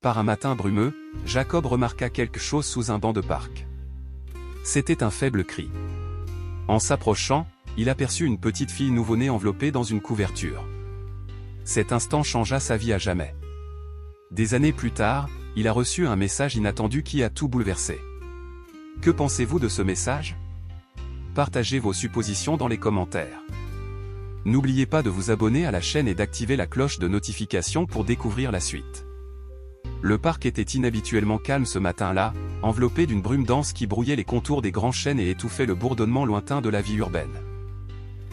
par un matin brumeux, Jacob remarqua quelque chose sous un banc de parc. C'était un faible cri. En s'approchant, il aperçut une petite fille nouveau-née enveloppée dans une couverture. Cet instant changea sa vie à jamais. Des années plus tard, il a reçu un message inattendu qui a tout bouleversé. Que pensez-vous de ce message? Partagez vos suppositions dans les commentaires. N'oubliez pas de vous abonner à la chaîne et d'activer la cloche de notification pour découvrir la suite. Le parc était inhabituellement calme ce matin-là, enveloppé d'une brume dense qui brouillait les contours des grands chênes et étouffait le bourdonnement lointain de la vie urbaine.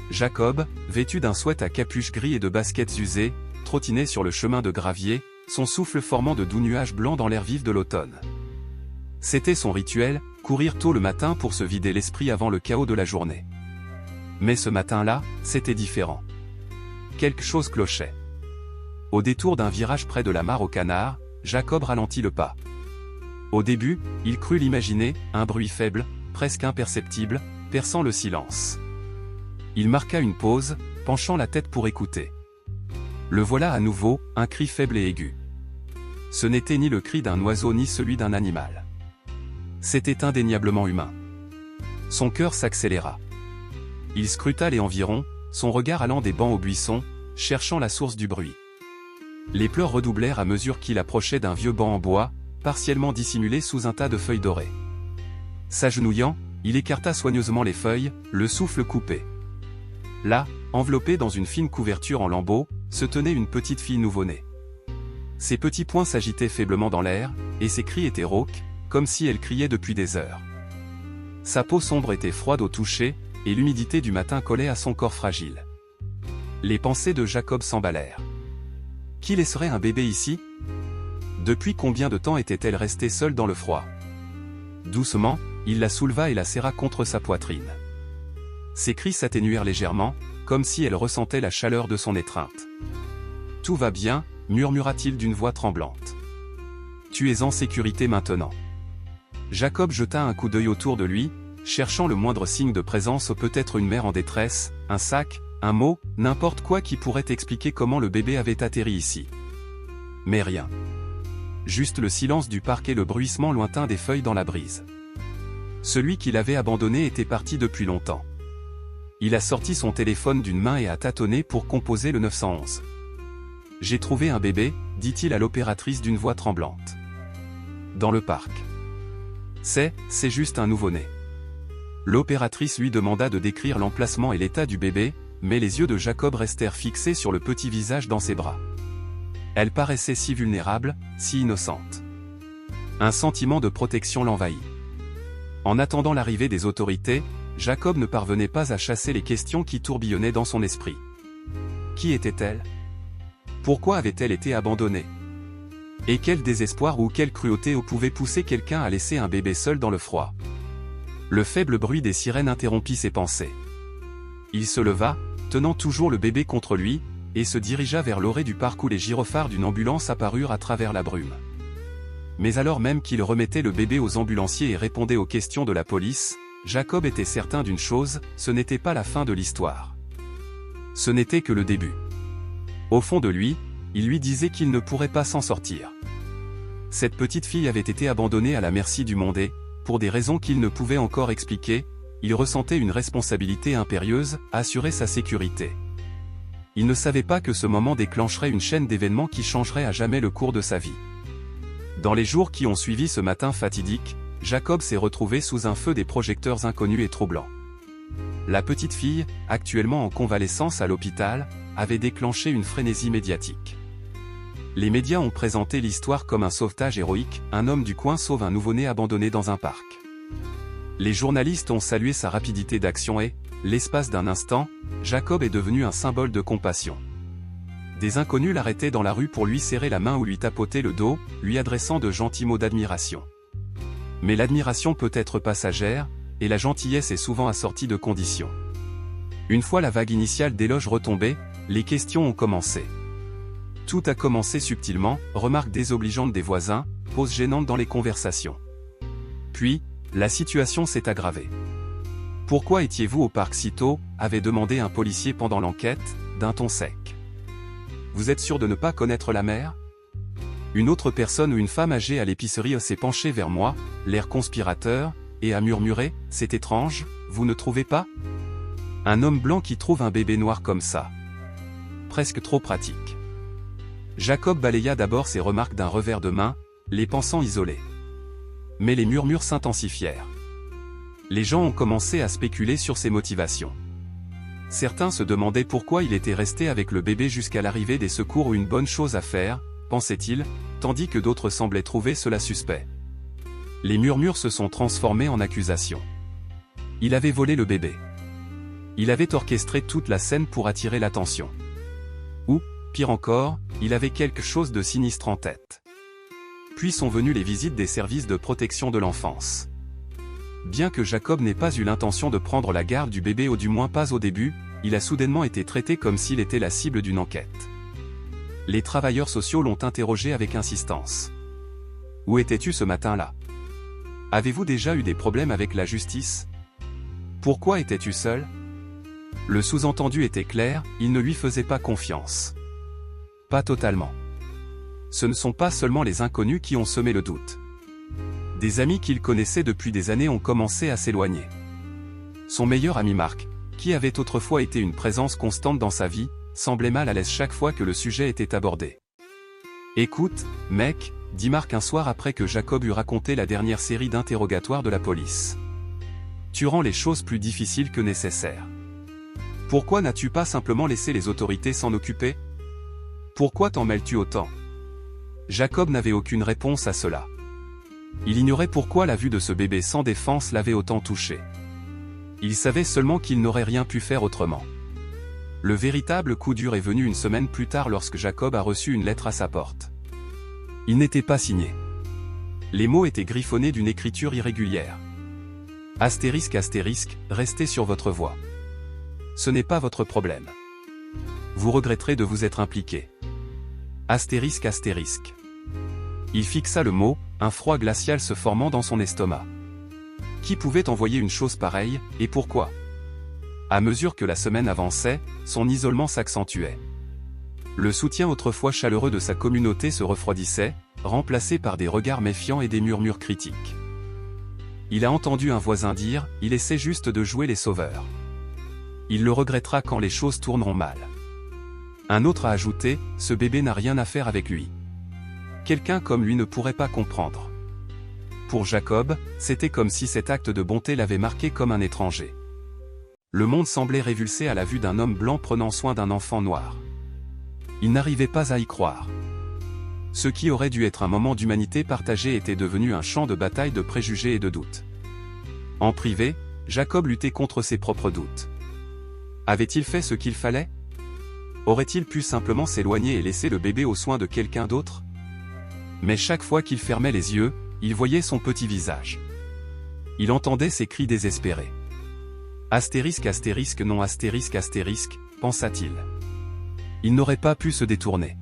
Jacob, vêtu d'un sweat à capuche gris et de baskets usées, trottinait sur le chemin de gravier, son souffle formant de doux nuages blancs dans l'air vif de l'automne. C'était son rituel, courir tôt le matin pour se vider l'esprit avant le chaos de la journée. Mais ce matin-là, c'était différent. Quelque chose clochait. Au détour d'un virage près de la mare aux canards, Jacob ralentit le pas. Au début, il crut l'imaginer, un bruit faible, presque imperceptible, perçant le silence. Il marqua une pause, penchant la tête pour écouter. Le voilà à nouveau, un cri faible et aigu. Ce n'était ni le cri d'un oiseau ni celui d'un animal. C'était indéniablement humain. Son cœur s'accéléra. Il scruta les environs, son regard allant des bancs aux buissons, cherchant la source du bruit. Les pleurs redoublèrent à mesure qu'il approchait d'un vieux banc en bois, partiellement dissimulé sous un tas de feuilles dorées. S'agenouillant, il écarta soigneusement les feuilles, le souffle coupé. Là, enveloppée dans une fine couverture en lambeaux, se tenait une petite fille nouveau-née. Ses petits poings s'agitaient faiblement dans l'air, et ses cris étaient rauques, comme si elle criait depuis des heures. Sa peau sombre était froide au toucher, et l'humidité du matin collait à son corps fragile. Les pensées de Jacob s'emballèrent. Qui laisserait un bébé ici? Depuis combien de temps était-elle restée seule dans le froid? Doucement, il la souleva et la serra contre sa poitrine. Ses cris s'atténuèrent légèrement, comme si elle ressentait la chaleur de son étreinte. « Tout va bien » murmura-t-il d'une voix tremblante. « Tu es en sécurité maintenant. » Jacob jeta un coup d'œil autour de lui, cherchant le moindre signe de présence, peut-être une mère en détresse, un sac, un mot, n'importe quoi qui pourrait expliquer comment le bébé avait atterri ici. Mais rien. Juste le silence du parc et le bruissement lointain des feuilles dans la brise. Celui qui l'avait abandonné était parti depuis longtemps. Il a sorti son téléphone d'une main et a tâtonné pour composer le 911. « J'ai trouvé un bébé », dit-il à l'opératrice d'une voix tremblante. « Dans le parc. »« C'est juste un nouveau-né. » L'opératrice lui demanda de décrire l'emplacement et l'état du bébé, mais les yeux de Jacob restèrent fixés sur le petit visage dans ses bras. Elle paraissait si vulnérable, si innocente. Un sentiment de protection l'envahit. En attendant l'arrivée des autorités, Jacob ne parvenait pas à chasser les questions qui tourbillonnaient dans son esprit. Qui était-elle? Pourquoi avait-elle été abandonnée? Et quel désespoir ou quelle cruauté pouvait pousser quelqu'un à laisser un bébé seul dans le froid? Le faible bruit des sirènes interrompit ses pensées. Il se leva, tenant toujours le bébé contre lui, et se dirigea vers l'orée du parc où les gyrophares d'une ambulance apparurent à travers la brume. Mais alors même qu'il remettait le bébé aux ambulanciers et répondait aux questions de la police, Jacob était certain d'une chose, ce n'était pas la fin de l'histoire. Ce n'était que le début. Au fond de lui, il lui disait qu'il ne pourrait pas s'en sortir. Cette petite fille avait été abandonnée à la merci du monde et, pour des raisons qu'il ne pouvait encore expliquer, il ressentait une responsabilité impérieuse, assurer sa sécurité. Il ne savait pas que ce moment déclencherait une chaîne d'événements qui changerait à jamais le cours de sa vie. Dans les jours qui ont suivi ce matin fatidique, Jacob s'est retrouvé sous un feu des projecteurs inconnus et troublants. La petite fille, actuellement en convalescence à l'hôpital, avait déclenché une frénésie médiatique. Les médias ont présenté l'histoire comme un sauvetage héroïque, un homme du coin sauve un nouveau-né abandonné dans un parc. Les journalistes ont salué sa rapidité d'action et, l'espace d'un instant, Jacob est devenu un symbole de compassion. Des inconnus l'arrêtaient dans la rue pour lui serrer la main ou lui tapoter le dos, lui adressant de gentils mots d'admiration. Mais l'admiration peut être passagère, et la gentillesse est souvent assortie de conditions. Une fois la vague initiale d'éloges retombée, les questions ont commencé. Tout a commencé subtilement, remarques désobligeantes des voisins, pauses gênantes dans les conversations. Puis, la situation s'est aggravée. « Pourquoi étiez-vous au parc si tôt ?» avait demandé un policier pendant l'enquête, d'un ton sec. « Vous êtes sûr de ne pas connaître la mère ?» Une autre personne ou une femme âgée à l'épicerie s'est penchée vers moi, l'air conspirateur, et a murmuré, « C'est étrange, vous ne trouvez pas? Un homme blanc qui trouve un bébé noir comme ça. Presque trop pratique. » Jacob balaya d'abord ces remarques d'un revers de main, les pensant isolées. Mais les murmures s'intensifièrent. Les gens ont commencé à spéculer sur ses motivations. Certains se demandaient pourquoi il était resté avec le bébé jusqu'à l'arrivée des secours ou une bonne chose à faire, pensait-il, tandis que d'autres semblaient trouver cela suspect. Les murmures se sont transformés en accusations. Il avait volé le bébé. Il avait orchestré toute la scène pour attirer l'attention. Ou, pire encore, il avait quelque chose de sinistre en tête. Puis sont venues les visites des services de protection de l'enfance. Bien que Jacob n'ait pas eu l'intention de prendre la garde du bébé ou du moins pas au début, il a soudainement été traité comme s'il était la cible d'une enquête. Les travailleurs sociaux l'ont interrogé avec insistance. « Où étais-tu ce matin-là? Avez-vous déjà eu des problèmes avec la justice? Pourquoi étais-tu seul ?» Le sous-entendu était clair, il ne lui faisait pas confiance. Pas totalement. Ce ne sont pas seulement les inconnus qui ont semé le doute. Des amis qu'il connaissait depuis des années ont commencé à s'éloigner. Son meilleur ami Marc, qui avait autrefois été une présence constante dans sa vie, semblait mal à l'aise chaque fois que le sujet était abordé. « Écoute, mec, » dit Marc un soir après que Jacob eut raconté la dernière série d'interrogatoires de la police. « Tu rends les choses plus difficiles que nécessaire. Pourquoi n'as-tu pas simplement laissé les autorités s'en occuper? Pourquoi t'en mêles-tu autant ?» Jacob n'avait aucune réponse à cela. Il ignorait pourquoi la vue de ce bébé sans défense l'avait autant touché. Il savait seulement qu'il n'aurait rien pu faire autrement. Le véritable coup dur est venu une semaine plus tard lorsque Jacob a reçu une lettre à sa porte. Il n'était pas signé. Les mots étaient griffonnés d'une écriture irrégulière. Astérisque astérisque, restez sur votre voie. Ce n'est pas votre problème. Vous regretterez de vous être impliqué. Astérisque astérisque. Il fixa le mot, un froid glacial se formant dans son estomac. Qui pouvait envoyer une chose pareille, et pourquoi? À mesure que la semaine avançait, son isolement s'accentuait. Le soutien autrefois chaleureux de sa communauté se refroidissait, remplacé par des regards méfiants et des murmures critiques. Il a entendu un voisin dire, « Il essaie juste de jouer les sauveurs. Il le regrettera quand les choses tourneront mal. » Un autre a ajouté, « Ce bébé n'a rien à faire avec lui. Quelqu'un comme lui ne pourrait pas comprendre. » Pour Jacob, c'était comme si cet acte de bonté l'avait marqué comme un étranger. Le monde semblait révulsé à la vue d'un homme blanc prenant soin d'un enfant noir. Il n'arrivait pas à y croire. Ce qui aurait dû être un moment d'humanité partagée était devenu un champ de bataille de préjugés et de doutes. En privé, Jacob luttait contre ses propres doutes. Avait-il fait ce qu'il fallait? Aurait-il pu simplement s'éloigner et laisser le bébé aux soins de quelqu'un d'autre? Mais chaque fois qu'il fermait les yeux, il voyait son petit visage. Il entendait ses cris désespérés. Astérisque astérisque non astérisque astérisque, pensa-t-il. Il n'aurait pas pu se détourner.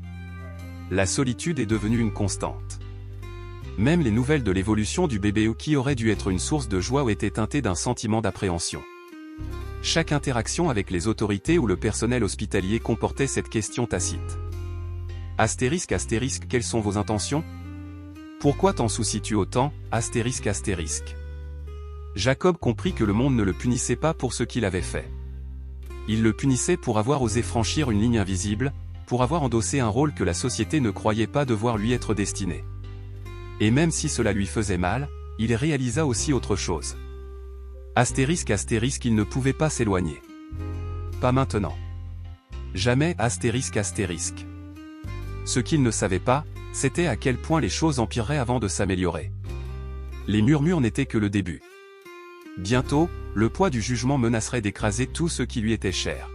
La solitude est devenue une constante. Même les nouvelles de l'évolution du bébé qui aurait dû être une source de joie étaient teintées d'un sentiment d'appréhension. Chaque interaction avec les autorités ou le personnel hospitalier comportait cette question tacite. Astérisque astérisque, quelles sont vos intentions? Pourquoi t'en soucies-tu autant, astérisque astérisque? Jacob comprit que le monde ne le punissait pas pour ce qu'il avait fait. Il le punissait pour avoir osé franchir une ligne invisible, pour avoir endossé un rôle que la société ne croyait pas devoir lui être destiné. Et même si cela lui faisait mal, il réalisa aussi autre chose. Astérisque astérisque, il ne pouvait pas s'éloigner. Pas maintenant. Jamais astérisque astérisque. Ce qu'il ne savait pas, c'était à quel point les choses empireraient avant de s'améliorer. Les murmures n'étaient que le début. Bientôt, le poids du jugement menacerait d'écraser tout ce qui lui était cher.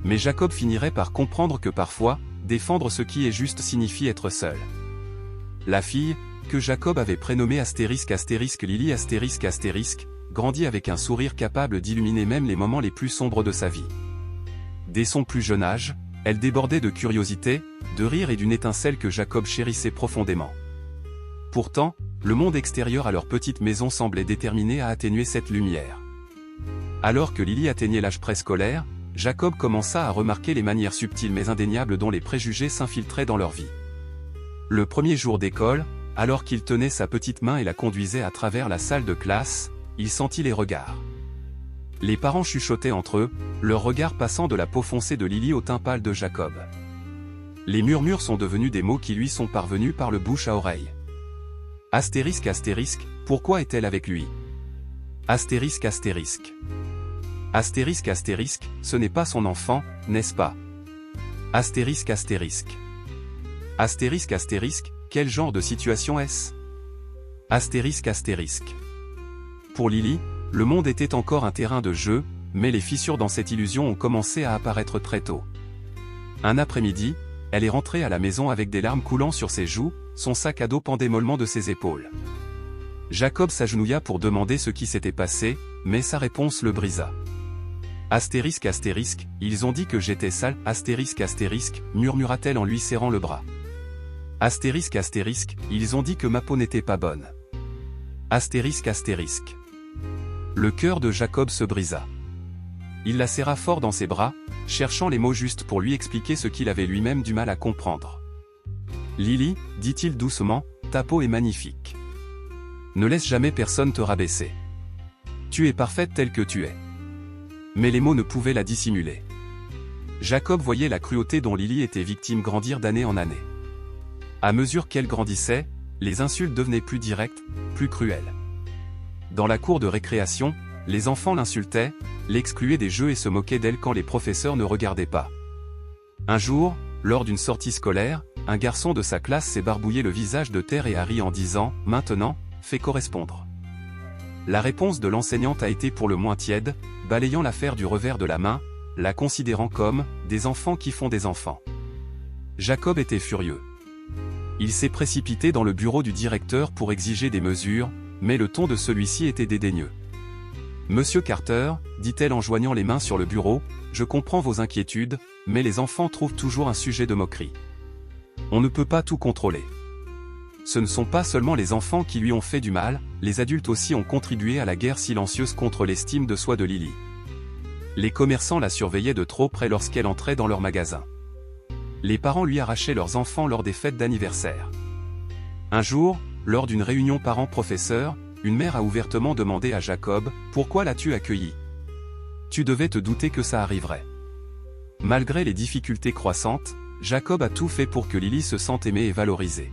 Mais Jacob finirait par comprendre que parfois, défendre ce qui est juste signifie être seul. La fille, que Jacob avait prénommée astérisque astérisque Lily astérisque astérisque, grandit avec un sourire capable d'illuminer même les moments les plus sombres de sa vie. Dès son plus jeune âge, elle débordait de curiosité, de rire et d'une étincelle que Jacob chérissait profondément. Pourtant, le monde extérieur à leur petite maison semblait déterminé à atténuer cette lumière. Alors que Lily atteignait l'âge préscolaire, Jacob commença à remarquer les manières subtiles mais indéniables dont les préjugés s'infiltraient dans leur vie. Le premier jour d'école, alors qu'il tenait sa petite main et la conduisait à travers la salle de classe, il sentit les regards. Les parents chuchotaient entre eux, leurs regards passant de la peau foncée de Lily au teint pâle de Jacob. Les murmures sont devenus des mots qui lui sont parvenus par le bouche à oreille. Astérisque astérisque, pourquoi est-elle avec lui? Astérisque astérisque. Astérisque astérisque, ce n'est pas son enfant, n'est-ce pas? Astérisque astérisque. Astérisque astérisque, quel genre de situation est-ce? Astérisque astérisque. Pour Lily, le monde était encore un terrain de jeu, mais les fissures dans cette illusion ont commencé à apparaître très tôt. Un après-midi, elle est rentrée à la maison avec des larmes coulant sur ses joues, son sac à dos pendait mollement de ses épaules. Jacob s'agenouilla pour demander ce qui s'était passé, mais sa réponse le brisa. Astérisque astérisque, ils ont dit que j'étais sale, astérisque astérisque, murmura-t-elle en lui serrant le bras. Astérisque astérisque, ils ont dit que ma peau n'était pas bonne. Astérisque astérisque. Le cœur de Jacob se brisa. Il la serra fort dans ses bras, cherchant les mots justes pour lui expliquer ce qu'il avait lui-même du mal à comprendre. Lily, dit-il doucement, ta peau est magnifique. Ne laisse jamais personne te rabaisser. Tu es parfaite telle que tu es. Mais les mots ne pouvaient la dissimuler. Jacob voyait la cruauté dont Lily était victime grandir d'année en année. À mesure qu'elle grandissait, les insultes devenaient plus directes, plus cruelles. Dans la cour de récréation, les enfants l'insultaient, l'excluaient des jeux et se moquaient d'elle quand les professeurs ne regardaient pas. Un jour, lors d'une sortie scolaire, un garçon de sa classe s'est barbouillé le visage de terre et a ri en disant « Maintenant, fais correspondre ». La réponse de l'enseignante a été pour le moins tiède, balayant l'affaire du revers de la main, la considérant comme « des enfants qui font des enfants ». Jacob était furieux. Il s'est précipité dans le bureau du directeur pour exiger des mesures, mais le ton de celui-ci était dédaigneux. « Monsieur Carter, dit-elle en joignant les mains sur le bureau, je comprends vos inquiétudes, mais les enfants trouvent toujours un sujet de moquerie. On ne peut pas tout contrôler. Ce ne sont pas seulement les enfants qui lui ont fait du mal, les adultes aussi ont contribué à la guerre silencieuse contre l'estime de soi de Lily. Les commerçants la surveillaient de trop près lorsqu'elle entrait dans leur magasin. Les parents lui arrachaient leurs enfants lors des fêtes d'anniversaire. Un jour, lors d'une réunion parents-professeurs, une mère a ouvertement demandé à Jacob « Pourquoi l'as-tu accueilli? Tu devais te douter que ça arriverait. » Malgré les difficultés croissantes, Jacob a tout fait pour que Lily se sente aimée et valorisée.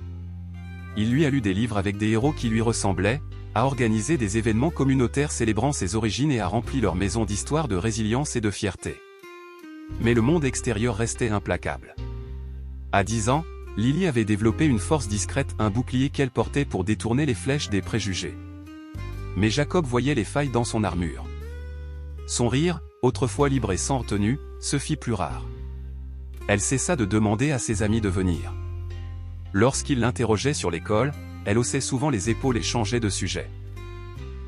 Il lui a lu des livres avec des héros qui lui ressemblaient, a organisé des événements communautaires célébrant ses origines et a rempli leur maison d'histoires de résilience et de fierté. Mais le monde extérieur restait implacable. À 10 ans, Lily avait développé une force discrète, un bouclier qu'elle portait pour détourner les flèches des préjugés. Mais Jacob voyait les failles dans son armure. Son rire, autrefois libre et sans retenue, se fit plus rare. Elle cessa de demander à ses amis de venir. Lorsqu'il l'interrogeait sur l'école, elle haussait souvent les épaules et changeait de sujet.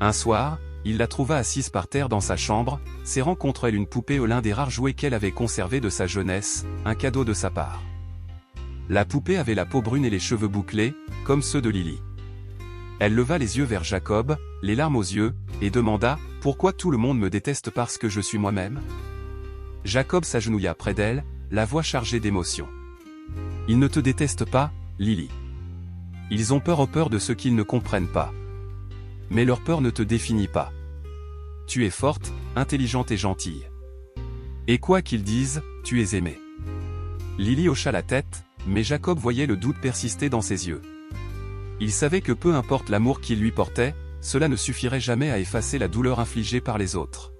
Un soir, il la trouva assise par terre dans sa chambre, serrant contre elle une poupée l'un des rares jouets qu'elle avait conservés de sa jeunesse, un cadeau de sa part. La poupée avait la peau brune et les cheveux bouclés, comme ceux de Lily. Elle leva les yeux vers Jacob, les larmes aux yeux, et demanda « Pourquoi tout le monde me déteste parce que je suis moi-même » Jacob s'agenouilla près d'elle, la voix chargée d'émotion. « Ils ne te détestent pas, Lily. Ils ont peur de ce qu'ils ne comprennent pas. Mais leur peur ne te définit pas. Tu es forte, intelligente et gentille. Et quoi qu'ils disent, tu es aimée. » Lily hocha la tête, mais Jacob voyait le doute persister dans ses yeux. Il savait que peu importe l'amour qu'il lui portait, cela ne suffirait jamais à effacer la douleur infligée par les autres.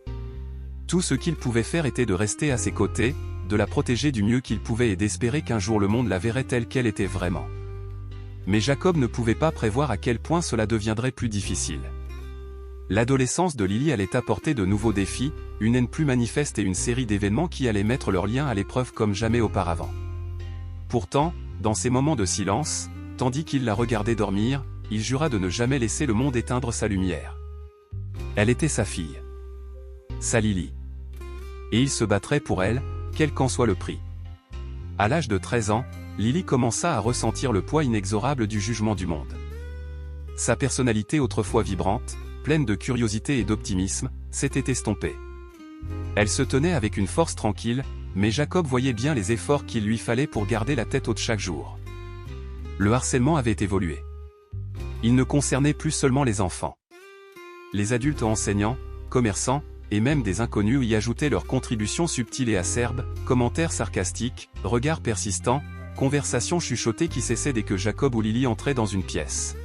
Tout ce qu'il pouvait faire était de rester à ses côtés, de la protéger du mieux qu'il pouvait et d'espérer qu'un jour le monde la verrait telle qu'elle était vraiment. Mais Jacob ne pouvait pas prévoir à quel point cela deviendrait plus difficile. L'adolescence de Lily allait apporter de nouveaux défis, une haine plus manifeste et une série d'événements qui allaient mettre leur lien à l'épreuve comme jamais auparavant. Pourtant, dans ces moments de silence, tandis qu'il la regardait dormir, il jura de ne jamais laisser le monde éteindre sa lumière. Elle était sa fille. Sa Lily. Et il se battrait pour elle, quel qu'en soit le prix. À l'âge de 13 ans, Lily commença à ressentir le poids inexorable du jugement du monde. Sa personnalité autrefois vibrante, pleine de curiosité et d'optimisme, s'était estompée. Elle se tenait avec une force tranquille, mais Jacob voyait bien les efforts qu'il lui fallait pour garder la tête haute chaque jour. Le harcèlement avait évolué. Il ne concernait plus seulement les enfants. Les adultes enseignants, commerçants, et même des inconnus y ajoutaient leurs contributions subtiles et acerbes, commentaires sarcastiques, regards persistants, conversations chuchotées qui cessaient dès que Jacob ou Lily entraient dans une pièce.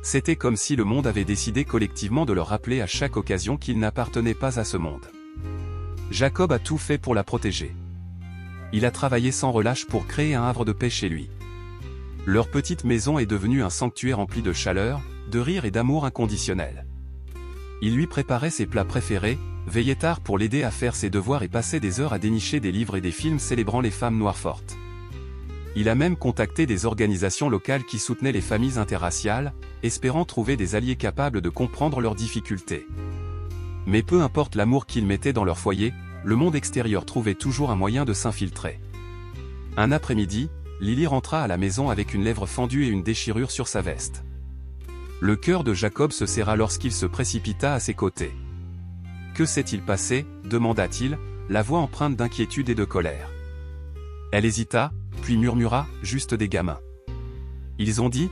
C'était comme si le monde avait décidé collectivement de leur rappeler à chaque occasion qu'ils n'appartenaient pas à ce monde. Jacob a tout fait pour la protéger. Il a travaillé sans relâche pour créer un havre de paix chez lui. Leur petite maison est devenue un sanctuaire rempli de chaleur, de rire et d'amour inconditionnel. Il lui préparait ses plats préférés, veillait tard pour l'aider à faire ses devoirs et passait des heures à dénicher des livres et des films célébrant les femmes noires fortes. Il a même contacté des organisations locales qui soutenaient les familles interraciales, espérant trouver des alliés capables de comprendre leurs difficultés. Mais peu importe l'amour qu'ils mettaient dans leur foyer, le monde extérieur trouvait toujours un moyen de s'infiltrer. Un après-midi, Lily rentra à la maison avec une lèvre fendue et une déchirure sur sa veste. Le cœur de Jacob se serra lorsqu'il se précipita à ses côtés. « Que s'est-il passé » demanda-t-il, la voix empreinte d'inquiétude et de colère. Elle hésita, puis murmura, « Juste des gamins. Ils ont dit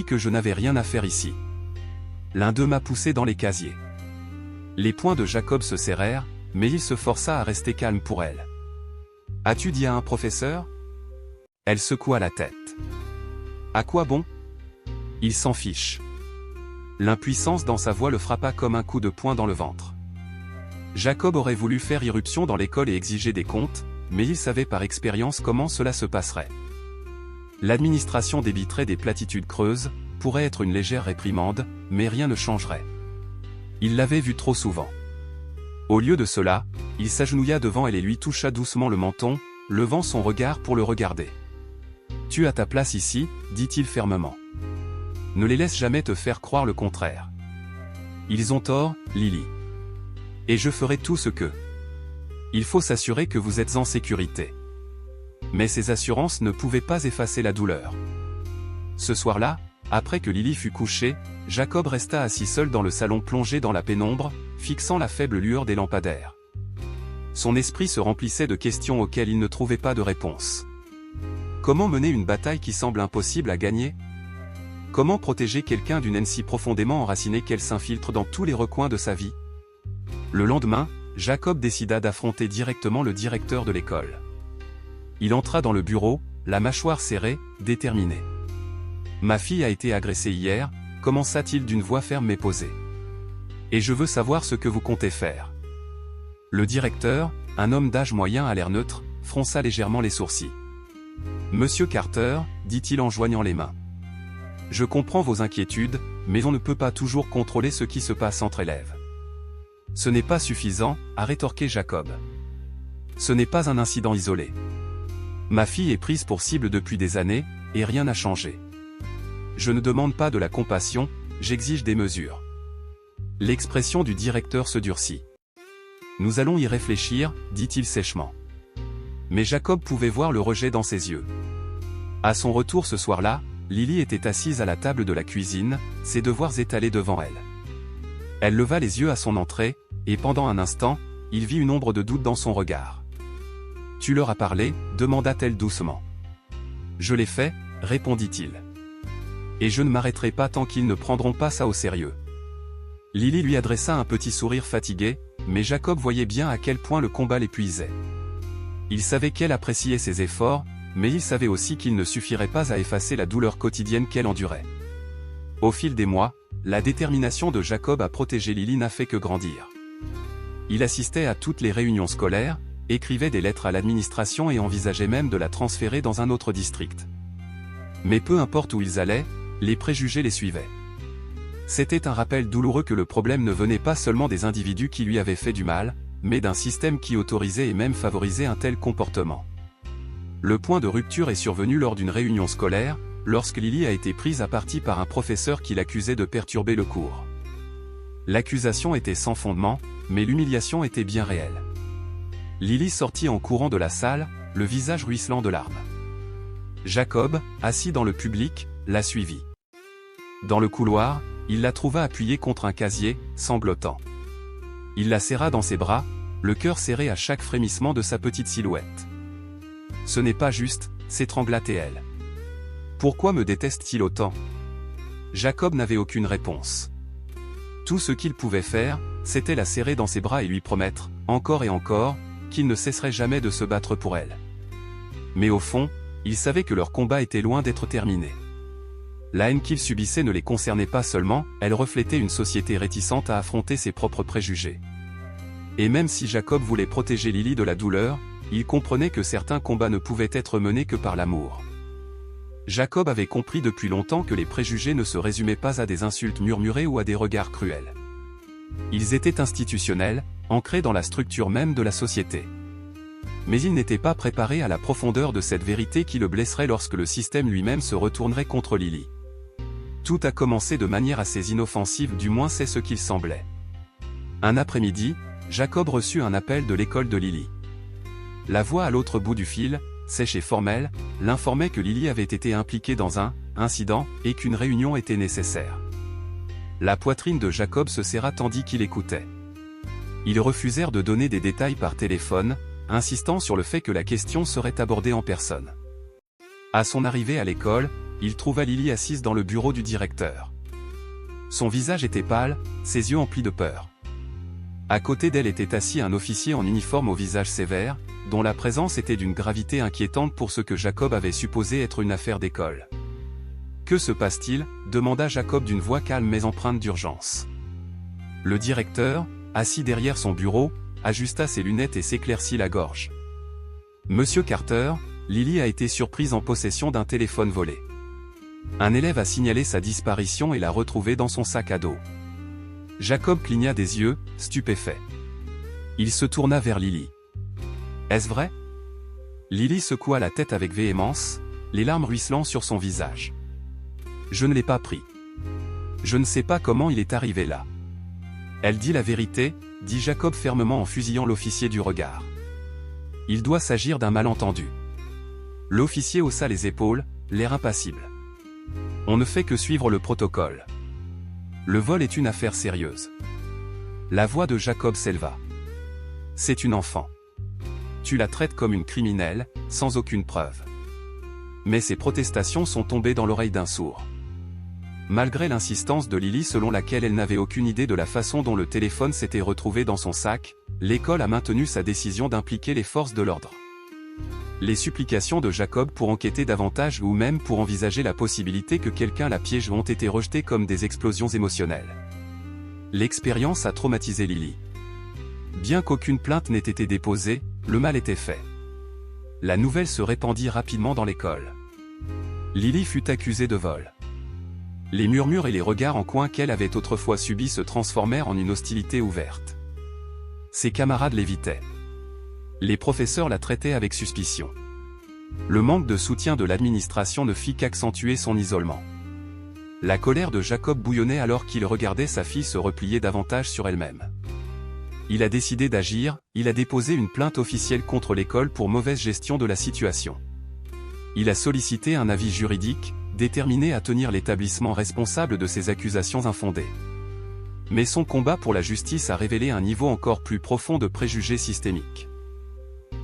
que je n'avais rien à faire ici. L'un d'eux m'a poussé dans les casiers. » Les poings de Jacob se serrèrent, mais il se força à rester calme pour elle. « As-tu dit à un professeur ?» Elle secoua la tête. « À quoi bon ? Il s'en fiche. » L'impuissance dans sa voix le frappa comme un coup de poing dans le ventre. Jacob aurait voulu faire irruption dans l'école et exiger des comptes, mais il savait par expérience comment cela se passerait. L'administration débiterait des platitudes creuses, pourrait être une légère réprimande, mais rien ne changerait. Il l'avait vu trop souvent. Au lieu de cela, il s'agenouilla devant elle et lui toucha doucement le menton, levant son regard pour le regarder. « Tu as ta place ici, dit-il fermement. Ne les laisse jamais te faire croire le contraire. Ils ont tort, Lily. Et je ferai tout ce que... Il faut s'assurer que vous êtes en sécurité. » Mais ces assurances ne pouvaient pas effacer la douleur. Ce soir-là, après que Lily fut couchée, Jacob resta assis seul dans le salon plongé dans la pénombre, fixant la faible lueur des lampadaires. Son esprit se remplissait de questions auxquelles il ne trouvait pas de réponse. Comment mener une bataille qui semble impossible à gagner ? Comment protéger quelqu'un d'une haine si profondément enracinée qu'elle s'infiltre dans tous les recoins de sa vie ? Le lendemain, Jacob décida d'affronter directement le directeur de l'école. Il entra dans le bureau, la mâchoire serrée, déterminé. « Ma fille a été agressée hier », commença-t-il d'une voix ferme mais posée. « Et je veux savoir ce que vous comptez faire. » Le directeur, un homme d'âge moyen à l'air neutre, fronça légèrement les sourcils. « Monsieur Carter, dit-il en joignant les mains. Je comprends vos inquiétudes, mais on ne peut pas toujours contrôler ce qui se passe entre élèves. » Ce n'est pas suffisant, a rétorqué Jacob. Ce n'est pas un incident isolé. Ma fille est prise pour cible depuis des années, et rien n'a changé. Je ne demande pas de la compassion, j'exige des mesures. L'expression du directeur se durcit. Nous allons y réfléchir, dit-il sèchement. Mais Jacob pouvait voir le rejet dans ses yeux. À son retour ce soir-là, Lily était assise à la table de la cuisine, ses devoirs étalés devant elle. Elle leva les yeux à son entrée, et pendant un instant, il vit une ombre de doute dans son regard. « Tu leur as parlé » demanda-t-elle doucement. « Je l'ai fait » répondit-il. « Et je ne m'arrêterai pas tant qu'ils ne prendront pas ça au sérieux. » Lily lui adressa un petit sourire fatigué, mais Jacob voyait bien à quel point le combat l'épuisait. Il savait qu'elle appréciait ses efforts, mais il savait aussi qu'il ne suffirait pas à effacer la douleur quotidienne qu'elle endurait. Au fil des mois, la détermination de Jacob à protéger Lily n'a fait que grandir. Il assistait à toutes les réunions scolaires, écrivait des lettres à l'administration et envisageait même de la transférer dans un autre district. Mais peu importe où ils allaient, les préjugés les suivaient. C'était un rappel douloureux que le problème ne venait pas seulement des individus qui lui avaient fait du mal, mais d'un système qui autorisait et même favorisait un tel comportement. Le point de rupture est survenu lors d'une réunion scolaire, lorsque Lily a été prise à partie par un professeur qui l'accusait de perturber le cours. L'accusation était sans fondement, mais l'humiliation était bien réelle. Lily sortit en courant de la salle, le visage ruisselant de larmes. Jacob, assis dans le public, la suivit. Dans le couloir, il la trouva appuyée contre un casier, sanglotant. Il la serra dans ses bras, le cœur serré à chaque frémissement de sa petite silhouette. « Ce n'est pas juste » s'étrangla-t-elle. « Pourquoi me déteste-t-il autant? Jacob n'avait aucune réponse. Tout ce qu'il pouvait faire, c'était la serrer dans ses bras et lui promettre, encore et encore, qu'il ne cesserait jamais de se battre pour elle. Mais au fond, il savait que leur combat était loin d'être terminé. La haine qu'il subissait ne les concernait pas seulement, elle reflétait une société réticente à affronter ses propres préjugés. Et même si Jacob voulait protéger Lily de la douleur, il comprenait que certains combats ne pouvaient être menés que par l'amour. Jacob avait compris depuis longtemps que les préjugés ne se résumaient pas à des insultes murmurées ou à des regards cruels. Ils étaient institutionnels, ancrés dans la structure même de la société. Mais il n'était pas préparé à la profondeur de cette vérité qui le blesserait lorsque le système lui-même se retournerait contre Lily. Tout a commencé de manière assez inoffensive, du moins c'est ce qu'il semblait. Un après-midi, Jacob reçut un appel de l'école de Lily. La voix à l'autre bout du fil, sèche et formelle, l'informait que Lily avait été impliquée dans un incident et qu'une réunion était nécessaire. La poitrine de Jacob se serra tandis qu'il écoutait. Ils refusèrent de donner des détails par téléphone, insistant sur le fait que la question serait abordée en personne. À son arrivée à l'école, il trouva Lily assise dans le bureau du directeur. Son visage était pâle, ses yeux emplis de peur. À côté d'elle était assis un officier en uniforme au visage sévère, dont la présence était d'une gravité inquiétante pour ce que Jacob avait supposé être une affaire d'école. « Que se passe-t-il » demanda Jacob d'une voix calme mais empreinte d'urgence. Le directeur, assis derrière son bureau, ajusta ses lunettes et s'éclaircit la gorge. « Monsieur Carter, Lily a été surprise en possession d'un téléphone volé. Un élève a signalé sa disparition et l'a retrouvée dans son sac à dos. » Jacob cligna des yeux, stupéfait. Il se tourna vers Lily. « Est-ce vrai ?» Lily secoua la tête avec véhémence, les larmes ruisselant sur son visage. « Je ne l'ai pas pris. Je ne sais pas comment il est arrivé là. » Elle dit la vérité, dit Jacob fermement en fusillant l'officier du regard. Il doit s'agir d'un malentendu. L'officier haussa les épaules, l'air impassible. On ne fait que suivre le protocole. Le vol est une affaire sérieuse. La voix de Jacob s'éleva. C'est une enfant. Tu la traites comme une criminelle, sans aucune preuve. Mais ces protestations sont tombées dans l'oreille d'un sourd. Malgré l'insistance de Lily selon laquelle elle n'avait aucune idée de la façon dont le téléphone s'était retrouvé dans son sac, l'école a maintenu sa décision d'impliquer les forces de l'ordre. Les supplications de Jacob pour enquêter davantage ou même pour envisager la possibilité que quelqu'un la piège ont été rejetées comme des explosions émotionnelles. L'expérience a traumatisé Lily. Bien qu'aucune plainte n'ait été déposée, le mal était fait. La nouvelle se répandit rapidement dans l'école. Lily fut accusée de vol. Les murmures et les regards en coin qu'elle avait autrefois subis se transformèrent en une hostilité ouverte. Ses camarades l'évitaient. Les professeurs la traitaient avec suspicion. Le manque de soutien de l'administration ne fit qu'accentuer son isolement. La colère de Jacob bouillonnait alors qu'il regardait sa fille se replier davantage sur elle-même. Il a décidé d'agir, il a déposé une plainte officielle contre l'école pour mauvaise gestion de la situation. Il a sollicité un avis juridique, déterminé à tenir l'établissement responsable de ces accusations infondées. Mais son combat pour la justice a révélé un niveau encore plus profond de préjugés systémiques.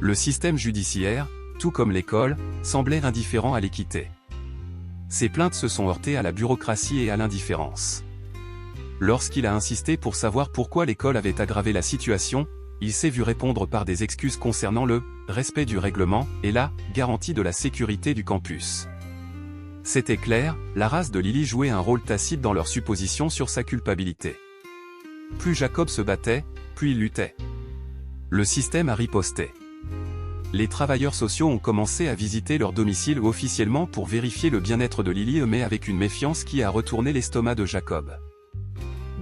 Le système judiciaire, tout comme l'école, semblait indifférent à l'équité. Ses plaintes se sont heurtées à la bureaucratie et à l'indifférence. Lorsqu'il a insisté pour savoir pourquoi l'école avait aggravé la situation, il s'est vu répondre par des excuses concernant le respect du règlement et la garantie de la sécurité du campus. C'était clair, la race de Lily jouait un rôle tacite dans leur supposition sur sa culpabilité. Plus Jacob se battait, plus il luttait. Le système a riposté. Les travailleurs sociaux ont commencé à visiter leur domicile officiellement pour vérifier le bien-être de Lily, mais avec une méfiance qui a retourné l'estomac de Jacob.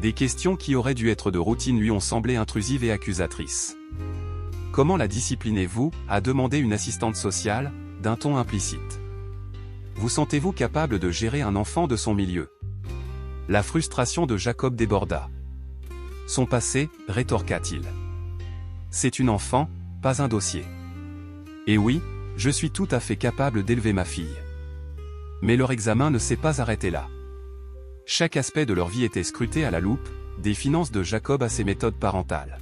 Des questions qui auraient dû être de routine lui ont semblé intrusives et accusatrices. « Comment la disciplinez-vous » a demandé une assistante sociale, d'un ton implicite. « Vous sentez-vous capable de gérer un enfant de son milieu ?» La frustration de Jacob déborda. « Son passé, rétorqua-t-il. C'est une enfant, pas un dossier. Et oui, je suis tout à fait capable d'élever ma fille. Mais leur examen ne s'est pas arrêté là. Chaque aspect de leur vie était scruté à la loupe, des finances de Jacob à ses méthodes parentales.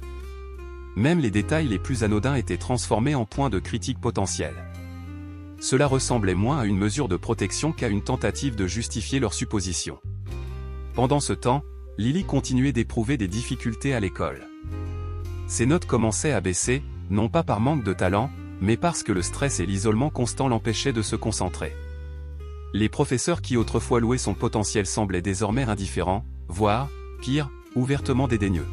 Même les détails les plus anodins étaient transformés en points de critique potentiels. cela ressemblait moins à une mesure de protection qu'à une tentative de justifier leur supposition. Pendant ce temps, Lily continuait d'éprouver des difficultés à l'école. Ses notes commençaient à baisser, non pas par manque de talent, mais parce que le stress et l'isolement constant l'empêchaient de se concentrer. Les professeurs qui autrefois louaient son potentiel semblaient désormais indifférents, voire, pire, ouvertement dédaigneux.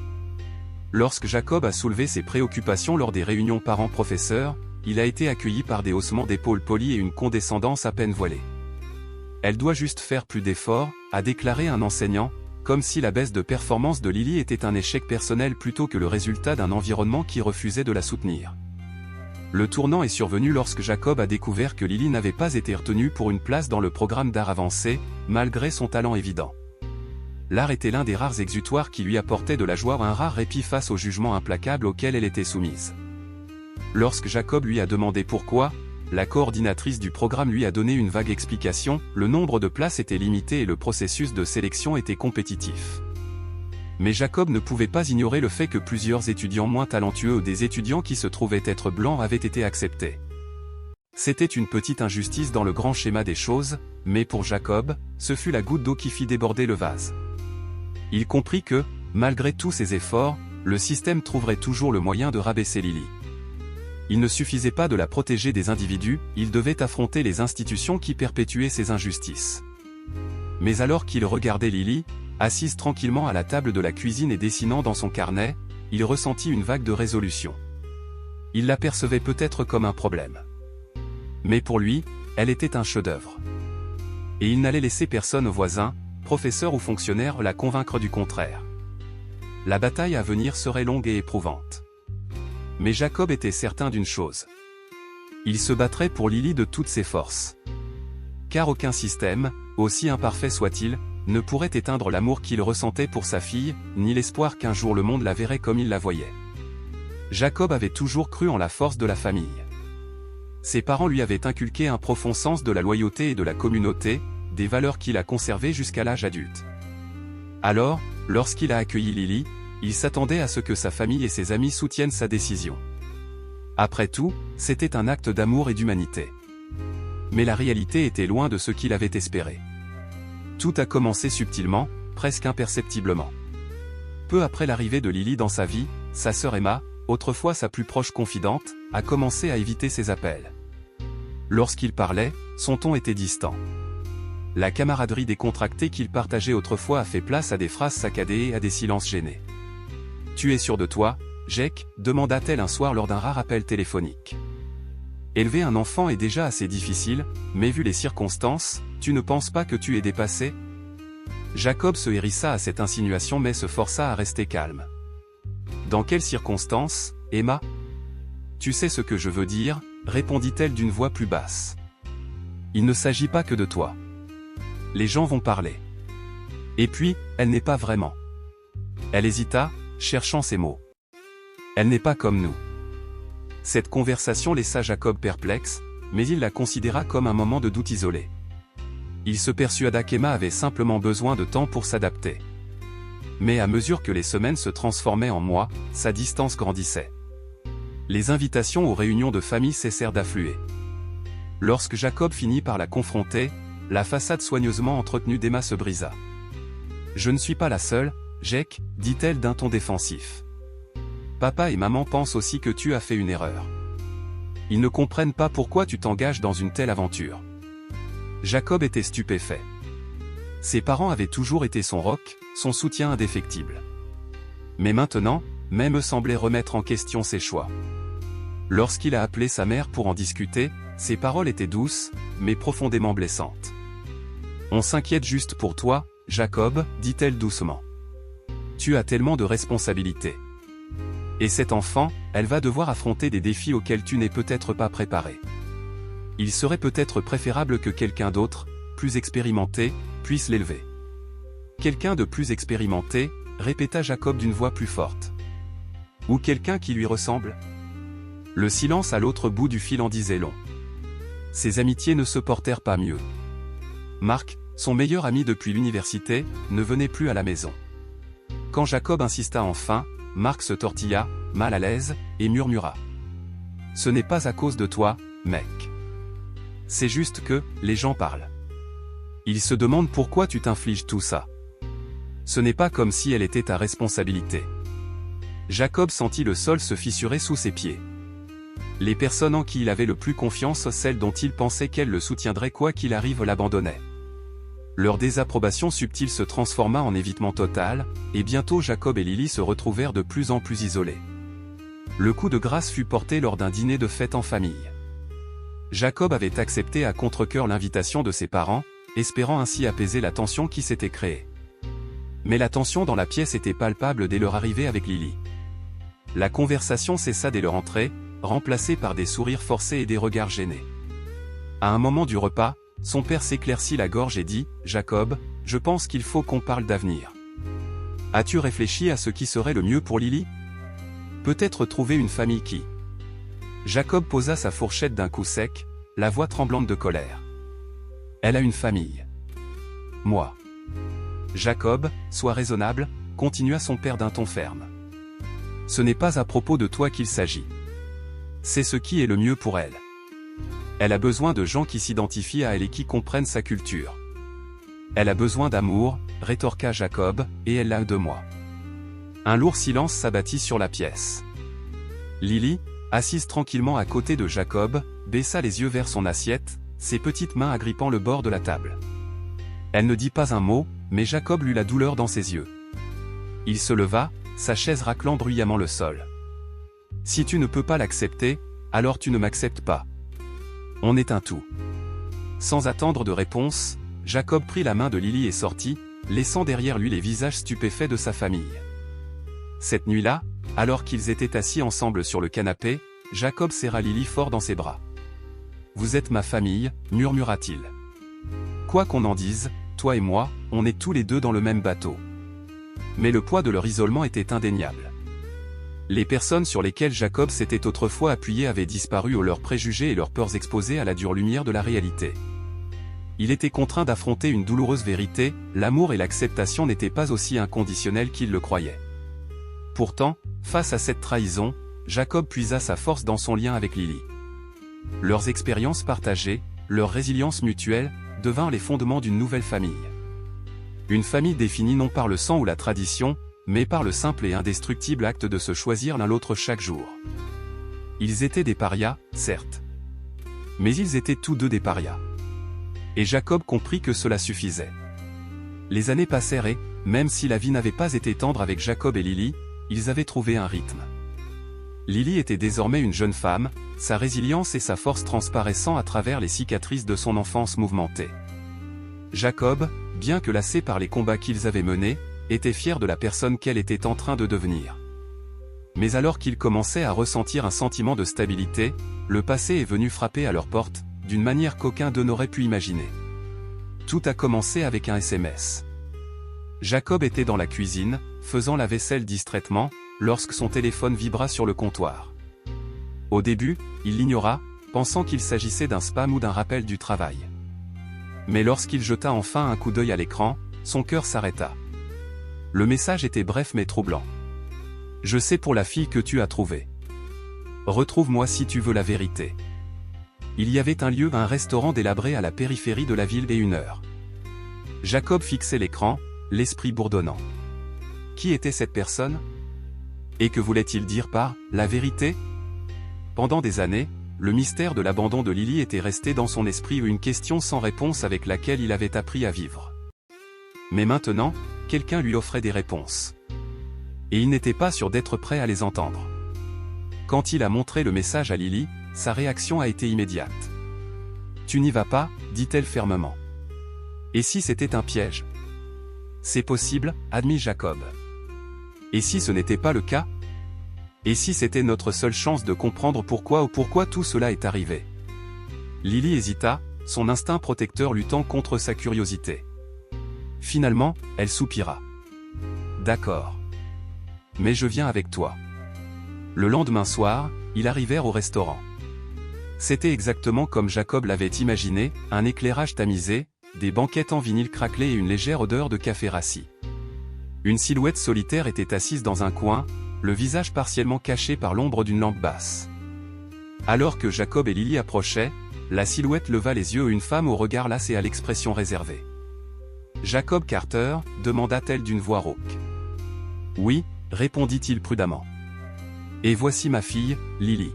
Lorsque Jacob a soulevé ses préoccupations lors des réunions parents-professeurs, il a été accueilli par des haussements d'épaules polis et une condescendance à peine voilée. « Elle doit juste faire plus d'efforts », a déclaré un enseignant, comme si la baisse de performance de Lily était un échec personnel plutôt que le résultat d'un environnement qui refusait de la soutenir. Le tournant est survenu lorsque Jacob a découvert que Lily n'avait pas été retenue pour une place dans le programme d'art avancé, malgré son talent évident. L'art était l'un des rares exutoires qui lui apportait de la joie, un rare répit face au jugement implacable auquel elle était soumise. Lorsque Jacob lui a demandé pourquoi, la coordinatrice du programme lui a donné une vague explication, le nombre de places était limité et le processus de sélection était compétitif. Mais Jacob ne pouvait pas ignorer le fait que plusieurs étudiants moins talentueux ou des étudiants qui se trouvaient être blancs avaient été acceptés. C'était une petite injustice dans le grand schéma des choses, mais pour Jacob, ce fut la goutte d'eau qui fit déborder le vase. Il comprit que, malgré tous ses efforts, le système trouverait toujours le moyen de rabaisser Lily. Il ne suffisait pas de la protéger des individus, il devait affronter les institutions qui perpétuaient ces injustices. Mais alors qu'il regardait Lily, assise tranquillement à la table de la cuisine et dessinant dans son carnet, il ressentit une vague de résolution. Il la percevait peut-être comme un problème. Mais pour lui, elle était un chef-d'œuvre. Et il n'allait laisser personne aux voisins, professeurs ou fonctionnaires la convaincre du contraire. La bataille à venir serait longue et éprouvante. Mais Jacob était certain d'une chose. Il se battrait pour Lily de toutes ses forces. Car aucun système, aussi imparfait soit-il, ne pourrait éteindre l'amour qu'il ressentait pour sa fille, ni l'espoir qu'un jour le monde la verrait comme il la voyait. Jacob avait toujours cru en la force de la famille. Ses parents lui avaient inculqué un profond sens de la loyauté et de la communauté, des valeurs qu'il a conservées jusqu'à l'âge adulte. Alors, lorsqu'il a accueilli Lily, il s'attendait à ce que sa famille et ses amis soutiennent sa décision. Après tout, c'était un acte d'amour et d'humanité. Mais la réalité était loin de ce qu'il avait espéré. Tout a commencé subtilement, presque imperceptiblement. Peu après l'arrivée de Lily dans sa vie, sa sœur Emma, autrefois sa plus proche confidente, a commencé à éviter ses appels. Lorsqu'il parlait, son ton était distant. La camaraderie décontractée qu'il partageait autrefois a fait place à des phrases saccadées et à des silences gênés. « Tu es sûr de toi, Jake ?» demanda-t-elle un soir lors d'un rare appel téléphonique. Élever un enfant est déjà assez difficile, mais vu les circonstances, tu ne penses pas que tu es dépassé? Jacob se hérissa à cette insinuation mais se força à rester calme. Dans quelles circonstances, Emma? Tu sais ce que je veux dire, répondit-elle d'une voix plus basse. Il ne s'agit pas que de toi. Les gens vont parler. Et puis, elle n'est pas vraiment. Elle hésita, cherchant ses mots. Elle n'est pas comme nous. Cette conversation laissa Jacob perplexe, mais il la considéra comme un moment de doute isolé. Il se persuada qu'Emma avait simplement besoin de temps pour s'adapter. Mais à mesure que les semaines se transformaient en mois, sa distance grandissait. Les invitations aux réunions de famille cessèrent d'affluer. Lorsque Jacob finit par la confronter, la façade soigneusement entretenue d'Emma se brisa. « Je ne suis pas la seule, Jake, dit-elle d'un ton défensif. Papa et maman pensent aussi que tu as fait une erreur. Ils ne comprennent pas pourquoi tu t'engages dans une telle aventure. » Jacob était stupéfait. Ses parents avaient toujours été son roc, son soutien indéfectible. Mais maintenant, même eux semblaient remettre en question ses choix. Lorsqu'il a appelé sa mère pour en discuter, ses paroles étaient douces, mais profondément blessantes. « On s'inquiète juste pour toi, Jacob, dit-elle doucement. Tu as tellement de responsabilités. Et cette enfant, elle va devoir affronter des défis auxquels tu n'es peut-être pas préparé. Il serait peut-être préférable que quelqu'un d'autre, plus expérimenté, puisse l'élever. » Quelqu'un de plus expérimenté, répéta Jacob d'une voix plus forte. Ou quelqu'un qui lui ressemble? Le silence à l'autre bout du fil en disait long. Ses amitiés ne se portèrent pas mieux. Marc, son meilleur ami depuis l'université, ne venait plus à la maison. Quand Jacob insista enfin, Marc se tortilla, mal à l'aise, et murmura. « Ce n'est pas à cause de toi, mec. c'est juste que, les gens parlent. Ils se demandent pourquoi tu t'infliges tout ça. Ce n'est pas comme si elle était ta responsabilité. Jacob sentit le sol se fissurer sous ses pieds. Les personnes en qui il avait le plus confiance, celles dont il pensait qu'elles le soutiendraient quoi qu'il arrive, l'abandonnaient. Leur désapprobation subtile se transforma en évitement total, et bientôt Jacob et Lily se retrouvèrent de plus en plus isolés. Le coup de grâce fut porté lors d'un dîner de fête en famille. Jacob avait accepté à contre-cœur l'invitation de ses parents, espérant ainsi apaiser la tension qui s'était créée. Mais la tension dans la pièce était palpable dès leur arrivée avec Lily. La conversation cessa dès leur entrée, remplacée par des sourires forcés et des regards gênés. À un moment du repas, son père s'éclaircit la gorge et dit « Jacob, je pense qu'il faut qu'on parle d'avenir. As-tu réfléchi à ce qui serait le mieux pour Lily ? Peut-être trouver une famille qui… » Jacob posa sa fourchette d'un coup sec, la voix tremblante de colère. « Elle a une famille. Moi. » Jacob, sois raisonnable, continua son père d'un ton ferme. Ce n'est pas à propos de toi qu'il s'agit. C'est ce qui est le mieux pour elle. Elle a besoin de gens qui s'identifient à elle et qui comprennent sa culture. Elle a besoin d'amour, rétorqua Jacob, et elle l'a de moi. Un lourd silence s'abattit sur la pièce. Lily, assise tranquillement à côté de Jacob, baissa les yeux vers son assiette, ses petites mains agrippant le bord de la table. Elle ne dit pas un mot, mais Jacob lut la douleur dans ses yeux. Il se leva, sa chaise raclant bruyamment le sol. « Si tu ne peux pas l'accepter, alors tu ne m'acceptes pas. On est un tout. » Sans attendre de réponse, Jacob prit la main de Lily et sortit, laissant derrière lui les visages stupéfaits de sa famille. Cette nuit-là, alors qu'ils étaient assis ensemble sur le canapé, Jacob serra Lily fort dans ses bras. « Vous êtes ma famille, murmura-t-il. Quoi qu'on en dise, toi et moi, on est tous les deux dans le même bateau. » Mais le poids de leur isolement était indéniable. Les personnes sur lesquelles Jacob s'était autrefois appuyé avaient disparu aux leurs préjugés et leurs peurs exposées à la dure lumière de la réalité. Il était contraint d'affronter une douloureuse vérité, l'amour et l'acceptation n'étaient pas aussi inconditionnels qu'il le croyait. Pourtant, face à cette trahison, Jacob puisa sa force dans son lien avec Lily. Leurs expériences partagées, leur résilience mutuelle, devinrent les fondements d'une nouvelle famille. Une famille définie non par le sang ou la tradition, mais par le simple et indestructible acte de se choisir l'un l'autre chaque jour. Ils étaient des parias, certes. Mais ils étaient tous deux des parias. Et Jacob comprit que cela suffisait. Les années passèrent et, même si la vie n'avait pas été tendre avec Jacob et Lily, ils avaient trouvé un rythme. Lily était désormais une jeune femme, sa résilience et sa force transparaissant à travers les cicatrices de son enfance mouvementée. Jacob, bien que lassé par les combats qu'ils avaient menés, était fier de la personne qu'elle était en train de devenir. Mais alors qu'ils commençaient à ressentir un sentiment de stabilité, le passé est venu frapper à leur porte, d'une manière qu'aucun d'eux n'aurait pu imaginer. Tout a commencé avec un SMS. Jacob était dans la cuisine, faisant la vaisselle distraitement, lorsque son téléphone vibra sur le comptoir. Au début, il l'ignora, pensant qu'il s'agissait d'un spam ou d'un rappel du travail. Mais lorsqu'il jeta enfin un coup d'œil à l'écran, son cœur s'arrêta. Le message était bref mais troublant. « Je sais pour la fille que tu as trouvée. Retrouve-moi si tu veux la vérité. » Il y avait un lieu, un restaurant délabré à la périphérie de la ville et une heure. Jacob fixait l'écran, l'esprit bourdonnant. Qui était cette personne? Et que voulait-il dire par « la vérité » ? Pendant des années, le mystère de l'abandon de Lily était resté dans son esprit une question sans réponse avec laquelle il avait appris à vivre. Mais maintenant, quelqu'un lui offrait des réponses. Et il n'était pas sûr d'être prêt à les entendre. Quand il a montré le message à Lily, sa réaction a été immédiate. « Tu n'y vas pas » dit-elle fermement. « Et si c'était un piège ?»« C'est possible » admit Jacob. « Et si ce n'était pas le cas ? Et si c'était notre seule chance de comprendre pourquoi tout cela est arrivé ?» Lily hésita, son instinct protecteur luttant contre sa curiosité. Finalement, elle soupira. « D'accord. Mais je viens avec toi. » Le lendemain soir, ils arrivèrent au restaurant. C'était exactement comme Jacob l'avait imaginé, un éclairage tamisé, des banquettes en vinyle craquelé et une légère odeur de café rassis. Une silhouette solitaire était assise dans un coin, le visage partiellement caché par l'ombre d'une lampe basse. Alors que Jacob et Lily approchaient, La silhouette leva les yeux, une femme au regard las et à l'expression réservée. « Jacob Carter » demanda-t-elle d'une voix rauque. « Oui », répondit-il prudemment. « Et voici ma fille, Lily. »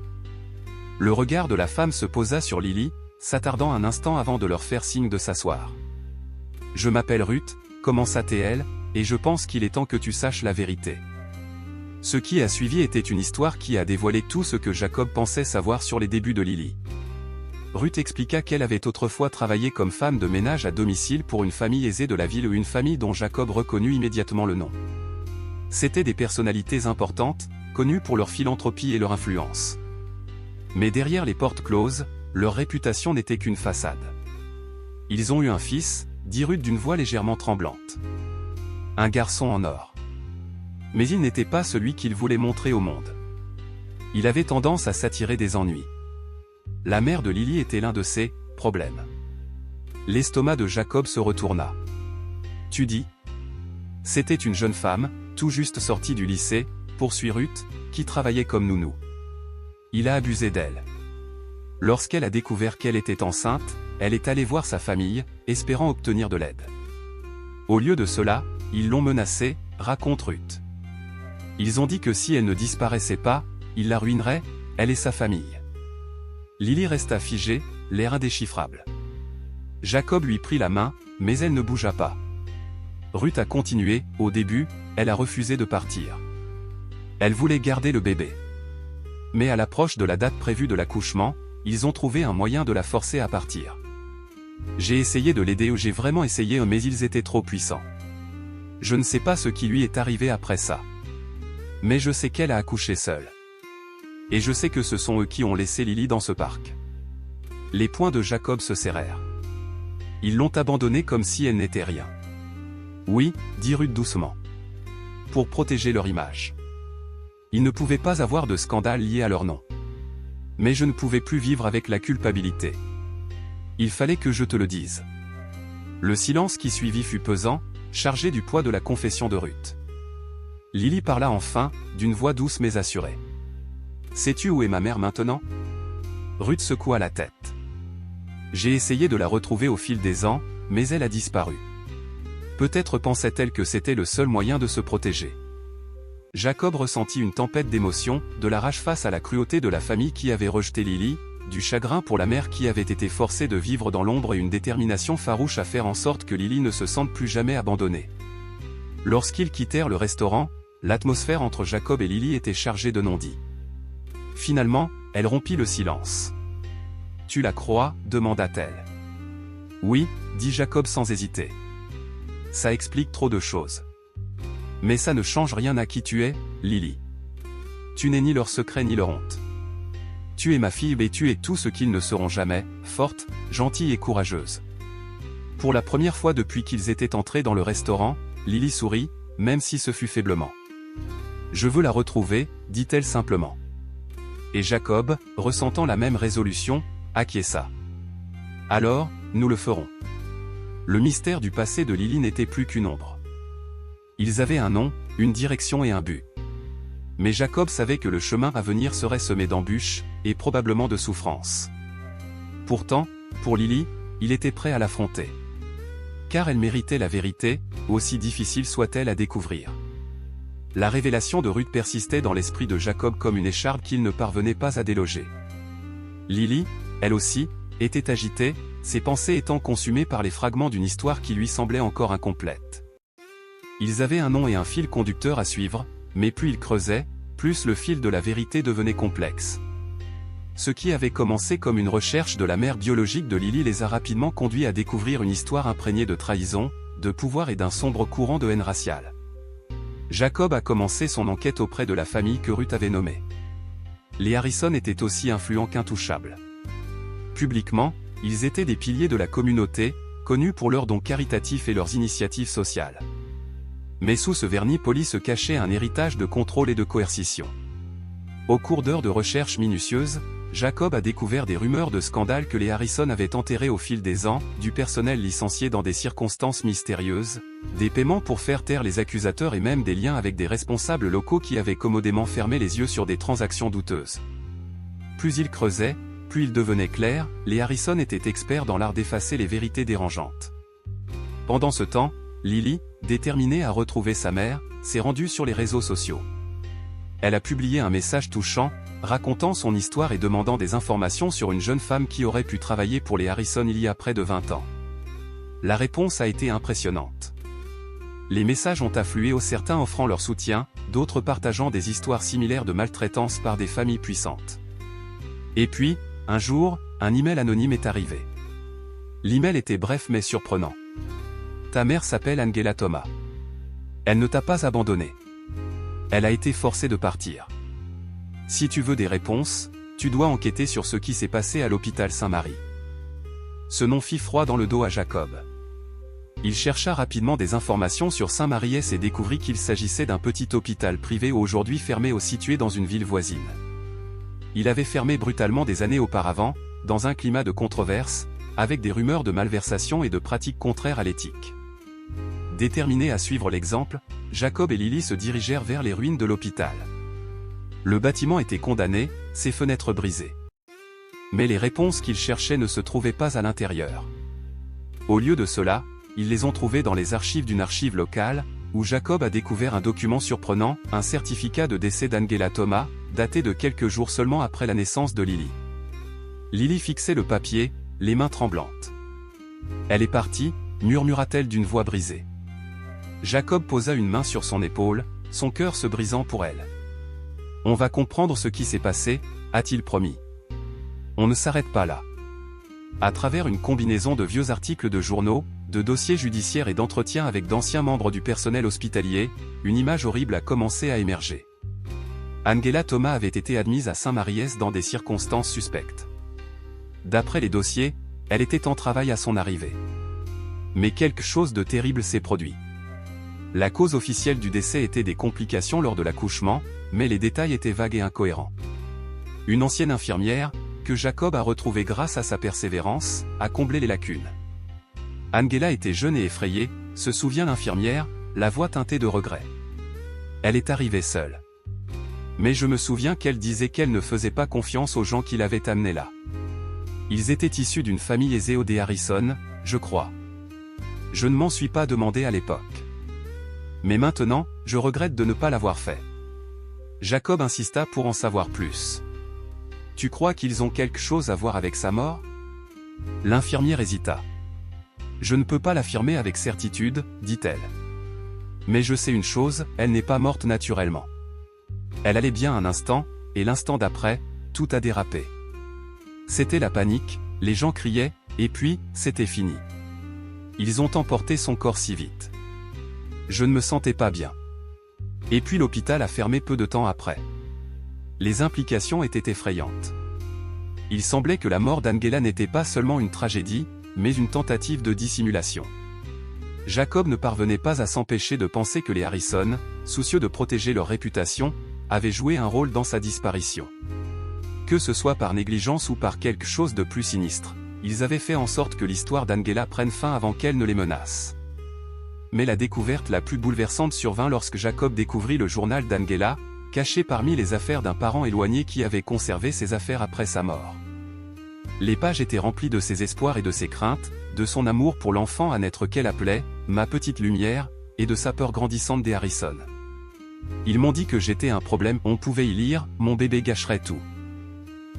Le regard de la femme se posa sur Lily, s'attardant un instant avant de leur faire signe de s'asseoir. « Je m'appelle Ruth », commença-t-elle, « et je pense qu'il est temps que tu saches la vérité. » Ce qui a suivi était une histoire qui a dévoilé tout ce que Jacob pensait savoir sur les débuts de Lily. Ruth expliqua qu'elle avait autrefois travaillé comme femme de ménage à domicile pour une famille aisée de la ville, une famille dont Jacob reconnut immédiatement le nom. C'étaient des personnalités importantes, connues pour leur philanthropie et leur influence. Mais derrière les portes closes, leur réputation n'était qu'une façade. « Ils ont eu un fils », dit Ruth d'une voix légèrement tremblante. « Un garçon en or. » Mais il n'était pas celui qu'il voulait montrer au monde. Il avait tendance à s'attirer des ennuis. La mère de Lily était l'un de ses problèmes. L'estomac de Jacob se retourna. « Tu dis ?» C'était une jeune femme, tout juste sortie du lycée, poursuit Ruth, qui travaillait comme nounou. Il a abusé d'elle. Lorsqu'elle a découvert qu'elle était enceinte, elle est allée voir sa famille, espérant obtenir de l'aide. Au lieu de cela, ils l'ont menacée, raconte Ruth. Ils ont dit que si elle ne disparaissait pas, ils la ruineraient, elle et sa famille. Lily resta figée, l'air indéchiffrable. Jacob lui prit la main, mais elle ne bougea pas. Ruth a continué, au début, elle a refusé de partir. Elle voulait garder le bébé. Mais à l'approche de la date prévue de l'accouchement, ils ont trouvé un moyen de la forcer à partir. J'ai essayé de l'aider, j'ai vraiment essayé, mais ils étaient trop puissants. Je ne sais pas ce qui lui est arrivé après ça. Mais je sais qu'elle a accouché seule. Et je sais que ce sont eux qui ont laissé Lily dans ce parc. Les poings de Jacob se serrèrent. Ils l'ont abandonnée comme si elle n'était rien. Oui, dit Ruth doucement. Pour protéger leur image. Ils ne pouvaient pas avoir de scandale lié à leur nom. Mais je ne pouvais plus vivre avec la culpabilité. Il fallait que je te le dise. Le silence qui suivit fut pesant, chargé du poids de la confession de Ruth. Lily parla enfin, d'une voix douce mais assurée. Sais-tu où est ma mère maintenant ? Ruth secoua la tête. J'ai essayé de la retrouver au fil des ans, mais elle a disparu. Peut-être pensait-elle que c'était le seul moyen de se protéger. Jacob ressentit une tempête d'émotions, de la rage face à la cruauté de la famille qui avait rejeté Lily, du chagrin pour la mère qui avait été forcée de vivre dans l'ombre et une détermination farouche à faire en sorte que Lily ne se sente plus jamais abandonnée. Lorsqu'ils quittèrent le restaurant, l'atmosphère entre Jacob et Lily était chargée de non-dits. Finalement, elle rompit le silence. « Tu la crois ?» demanda-t-elle. « Oui » dit Jacob sans hésiter. « Ça explique trop de choses. Mais ça ne change rien à qui tu es, Lily. Tu n'es ni leur secret ni leur honte. Tu es ma fille et tu es tout ce qu'ils ne seront jamais, forte, gentille et courageuse. » Pour la première fois depuis qu'ils étaient entrés dans le restaurant, Lily sourit, même si ce fut faiblement. « Je veux la retrouver » dit-elle simplement. Et Jacob, ressentant la même résolution, acquiesça. « Alors, nous le ferons. » Le mystère du passé de Lily n'était plus qu'une ombre. Ils avaient un nom, une direction et un but. Mais Jacob savait que le chemin à venir serait semé d'embûches, et probablement de souffrances. Pourtant, pour Lily, il était prêt à l'affronter. Car elle méritait la vérité, aussi difficile soit-elle à découvrir. La révélation de Ruth persistait dans l'esprit de Jacob comme une écharpe qu'il ne parvenait pas à déloger. Lily, elle aussi, était agitée, ses pensées étant consumées par les fragments d'une histoire qui lui semblait encore incomplète. Ils avaient un nom et un fil conducteur à suivre, mais plus ils creusaient, plus le fil de la vérité devenait complexe. Ce qui avait commencé comme une recherche de la mère biologique de Lily les a rapidement conduits à découvrir une histoire imprégnée de trahison, de pouvoir et d'un sombre courant de haine raciale. Jacob a commencé son enquête auprès de la famille que Ruth avait nommée. Les Harrison étaient aussi influents qu'intouchables. Publiquement, ils étaient des piliers de la communauté, connus pour leurs dons caritatifs et leurs initiatives sociales. Mais sous ce vernis poli se cachait un héritage de contrôle et de coercition. Au cours d'heures de recherche minutieuses, Jacob a découvert des rumeurs de scandales que les Harrison avaient enterrés au fil des ans, du personnel licencié dans des circonstances mystérieuses, des paiements pour faire taire les accusateurs et même des liens avec des responsables locaux qui avaient commodément fermé les yeux sur des transactions douteuses. Plus il creusait, plus il devenait clair, les Harrison étaient experts dans l'art d'effacer les vérités dérangeantes. Pendant ce temps, Lily, déterminée à retrouver sa mère, s'est rendue sur les réseaux sociaux. Elle a publié un message touchant, racontant son histoire et demandant des informations sur une jeune femme qui aurait pu travailler pour les Harrison il y a près de 20 ans. La réponse a été impressionnante. Les messages ont afflué, certains offrant leur soutien, d'autres partageant des histoires similaires de maltraitance par des familles puissantes. Et puis, un jour, un email anonyme est arrivé. L'email était bref mais surprenant. Ta mère s'appelle Angela Thomas. Elle ne t'a pas abandonné. Elle a été forcée de partir. Si tu veux des réponses, tu dois enquêter sur ce qui s'est passé à l'hôpital Saint-Marie. Ce nom fit froid dans le dos à Jacob. Il chercha rapidement des informations sur Saint-Maries et découvrit qu'il s'agissait d'un petit hôpital privé aujourd'hui fermé situé dans une ville voisine. Il avait fermé brutalement des années auparavant, dans un climat de controverse, avec des rumeurs de malversation et de pratiques contraires à l'éthique. Déterminés à suivre l'exemple, Jacob et Lily se dirigèrent vers les ruines de l'hôpital. Le bâtiment était condamné, ses fenêtres brisées. Mais les réponses qu'ils cherchaient ne se trouvaient pas à l'intérieur. Au lieu de cela, ils les ont trouvées dans les archives d'une archive locale, où Jacob a découvert un document surprenant, un certificat de décès d'Angela Thomas, daté de quelques jours seulement après la naissance de Lily. Lily fixait le papier, les mains tremblantes. « Elle est partie », murmura-t-elle d'une voix brisée. Jacob posa une main sur son épaule, son cœur se brisant pour elle. « On va comprendre ce qui s'est passé », a-t-il promis. On ne s'arrête pas là. À travers une combinaison de vieux articles de journaux, de dossiers judiciaires et d'entretiens avec d'anciens membres du personnel hospitalier, une image horrible a commencé à émerger. Angela Thomas avait été admise à Saint-Maries dans des circonstances suspectes. D'après les dossiers, elle était en travail à son arrivée. Mais quelque chose de terrible s'est produit. La cause officielle du décès était des complications lors de l'accouchement, mais les détails étaient vagues et incohérents. Une ancienne infirmière, que Jacob a retrouvée grâce à sa persévérance, a comblé les lacunes. Angela était jeune et effrayée, se souvient l'infirmière, la voix teintée de regret. Elle est arrivée seule. Mais je me souviens qu'elle disait qu'elle ne faisait pas confiance aux gens qui l'avaient amenée là. Ils étaient issus d'une famille aisée des Harrison, je crois. Je ne m'en suis pas demandé à l'époque. Mais maintenant, je regrette de ne pas l'avoir fait. Jacob insista pour en savoir plus. Tu crois qu'ils ont quelque chose à voir avec sa mort ? L'infirmière hésita. Je ne peux pas l'affirmer avec certitude, dit-elle. Mais je sais une chose, elle n'est pas morte naturellement. Elle allait bien un instant, et l'instant d'après, tout a dérapé. C'était la panique, les gens criaient, et puis, c'était fini. Ils ont emporté son corps si vite. Je ne me sentais pas bien. Et puis l'hôpital a fermé peu de temps après. Les implications étaient effrayantes. Il semblait que la mort d'Angela n'était pas seulement une tragédie, mais une tentative de dissimulation. Jacob ne parvenait pas à s'empêcher de penser que les Harrison, soucieux de protéger leur réputation, avaient joué un rôle dans sa disparition. Que ce soit par négligence ou par quelque chose de plus sinistre, ils avaient fait en sorte que l'histoire d'Angela prenne fin avant qu'elle ne les menace. Mais la découverte la plus bouleversante survint lorsque Jacob découvrit le journal d'Angela, caché parmi les affaires d'un parent éloigné qui avait conservé ses affaires après sa mort. Les pages étaient remplies de ses espoirs et de ses craintes, de son amour pour l'enfant à naître qu'elle appelait « ma petite lumière », et de sa peur grandissante des Harrison. Ils m'ont dit que j'étais un problème, on pouvait y lire « mon bébé gâcherait tout ».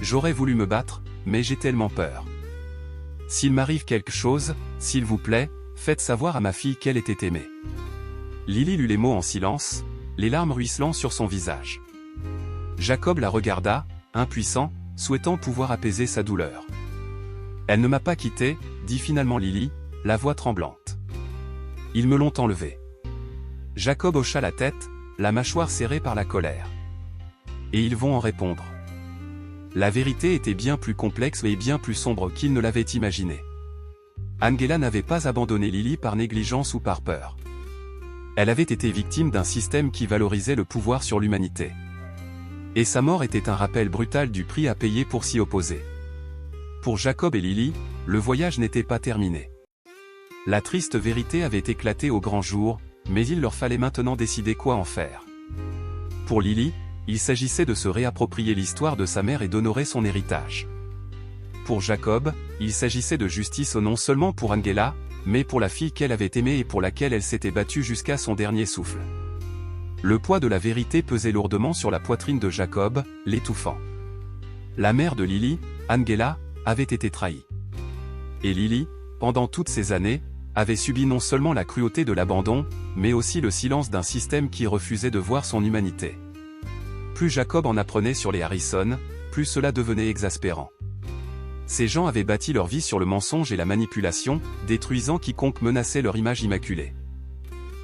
J'aurais voulu me battre, mais j'ai tellement peur. S'il m'arrive quelque chose, s'il vous plaît, faites savoir à ma fille qu'elle était aimée. Lily lut les mots en silence, les larmes ruisselant sur son visage. Jacob la regarda, impuissant, souhaitant pouvoir apaiser sa douleur. Elle ne m'a pas quitté, dit finalement Lily, la voix tremblante. Ils me l'ont enlevé. Jacob hocha la tête, la mâchoire serrée par la colère. Et ils vont en répondre. La vérité était bien plus complexe et bien plus sombre qu'il ne l'avait imaginé. Angela n'avait pas abandonné Lily par négligence ou par peur. Elle avait été victime d'un système qui valorisait le pouvoir sur l'humanité. Et sa mort était un rappel brutal du prix à payer pour s'y opposer. Pour Jacob et Lily, le voyage n'était pas terminé. La triste vérité avait éclaté au grand jour, mais il leur fallait maintenant décider quoi en faire. Pour Lily, il s'agissait de se réapproprier l'histoire de sa mère et d'honorer son héritage. pour Jacob, il s'agissait de justice non seulement pour Angela, mais pour la fille qu'elle avait aimée et pour laquelle elle s'était battue jusqu'à son dernier souffle. Le poids de la vérité pesait lourdement sur la poitrine de Jacob, l'étouffant. La mère de Lily, Angela, avait été trahie. Et Lily, pendant toutes ces années, avait subi non seulement la cruauté de l'abandon, mais aussi le silence d'un système qui refusait de voir son humanité. Plus Jacob en apprenait sur les Harrison, plus cela devenait exaspérant. Ces gens avaient bâti leur vie sur le mensonge et la manipulation, détruisant quiconque menaçait leur image immaculée.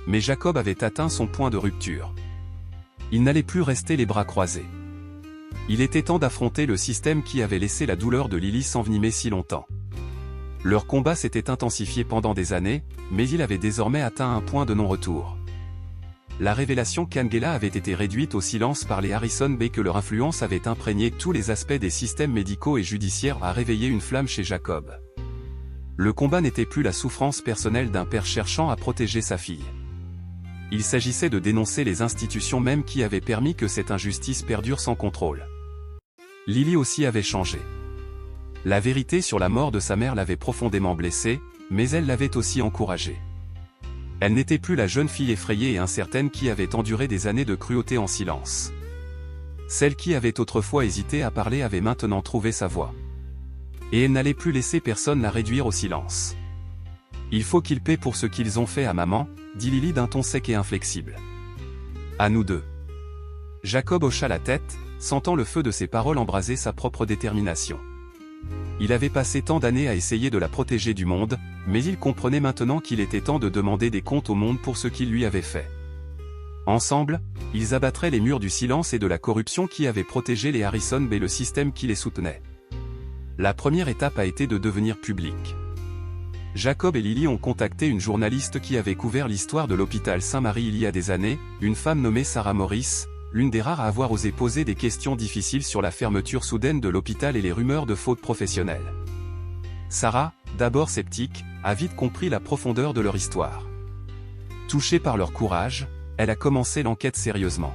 Mais Jacob avait atteint son point de rupture. Il n'allait plus rester les bras croisés. Il était temps d'affronter le système qui avait laissé la douleur de Lily s'envenimer si longtemps. Leur combat s'était intensifié pendant des années, mais il avait désormais atteint un point de non-retour. La révélation qu'Angela avait été réduite au silence par les Harrison et que leur influence avait imprégné tous les aspects des systèmes médicaux et judiciaires a réveillé une flamme chez Jacob. Le combat n'était plus la souffrance personnelle d'un père cherchant à protéger sa fille. Il s'agissait de dénoncer les institutions mêmes qui avaient permis que cette injustice perdure sans contrôle. Lily aussi avait changé. La vérité sur la mort de sa mère l'avait profondément blessée, mais elle l'avait aussi encouragée. Elle n'était plus la jeune fille effrayée et incertaine qui avait enduré des années de cruauté en silence. Celle qui avait autrefois hésité à parler avait maintenant trouvé sa voix. Et elle n'allait plus laisser personne la réduire au silence. « Il faut qu'ils paient pour ce qu'ils ont fait à maman », dit Lily d'un ton sec et inflexible. « À nous deux. » Jacob hocha la tête, sentant le feu de ses paroles embraser sa propre détermination. Il avait passé tant d'années à essayer de la protéger du monde, mais il comprenait maintenant qu'il était temps de demander des comptes au monde pour ce qu'il lui avait fait. Ensemble, ils abattraient les murs du silence et de la corruption qui avaient protégé les Harrison et le système qui les soutenait. La première étape a été de devenir publique. Jacob et Lily ont contacté une journaliste qui avait couvert l'histoire de l'hôpital Saint-Marie il y a des années, une femme nommée Sarah Morris, l'une des rares à avoir osé poser des questions difficiles sur la fermeture soudaine de l'hôpital et les rumeurs de fautes professionnelles. Sarah, d'abord sceptique, a vite compris la profondeur de leur histoire. Touchée par leur courage, elle a commencé l'enquête sérieusement.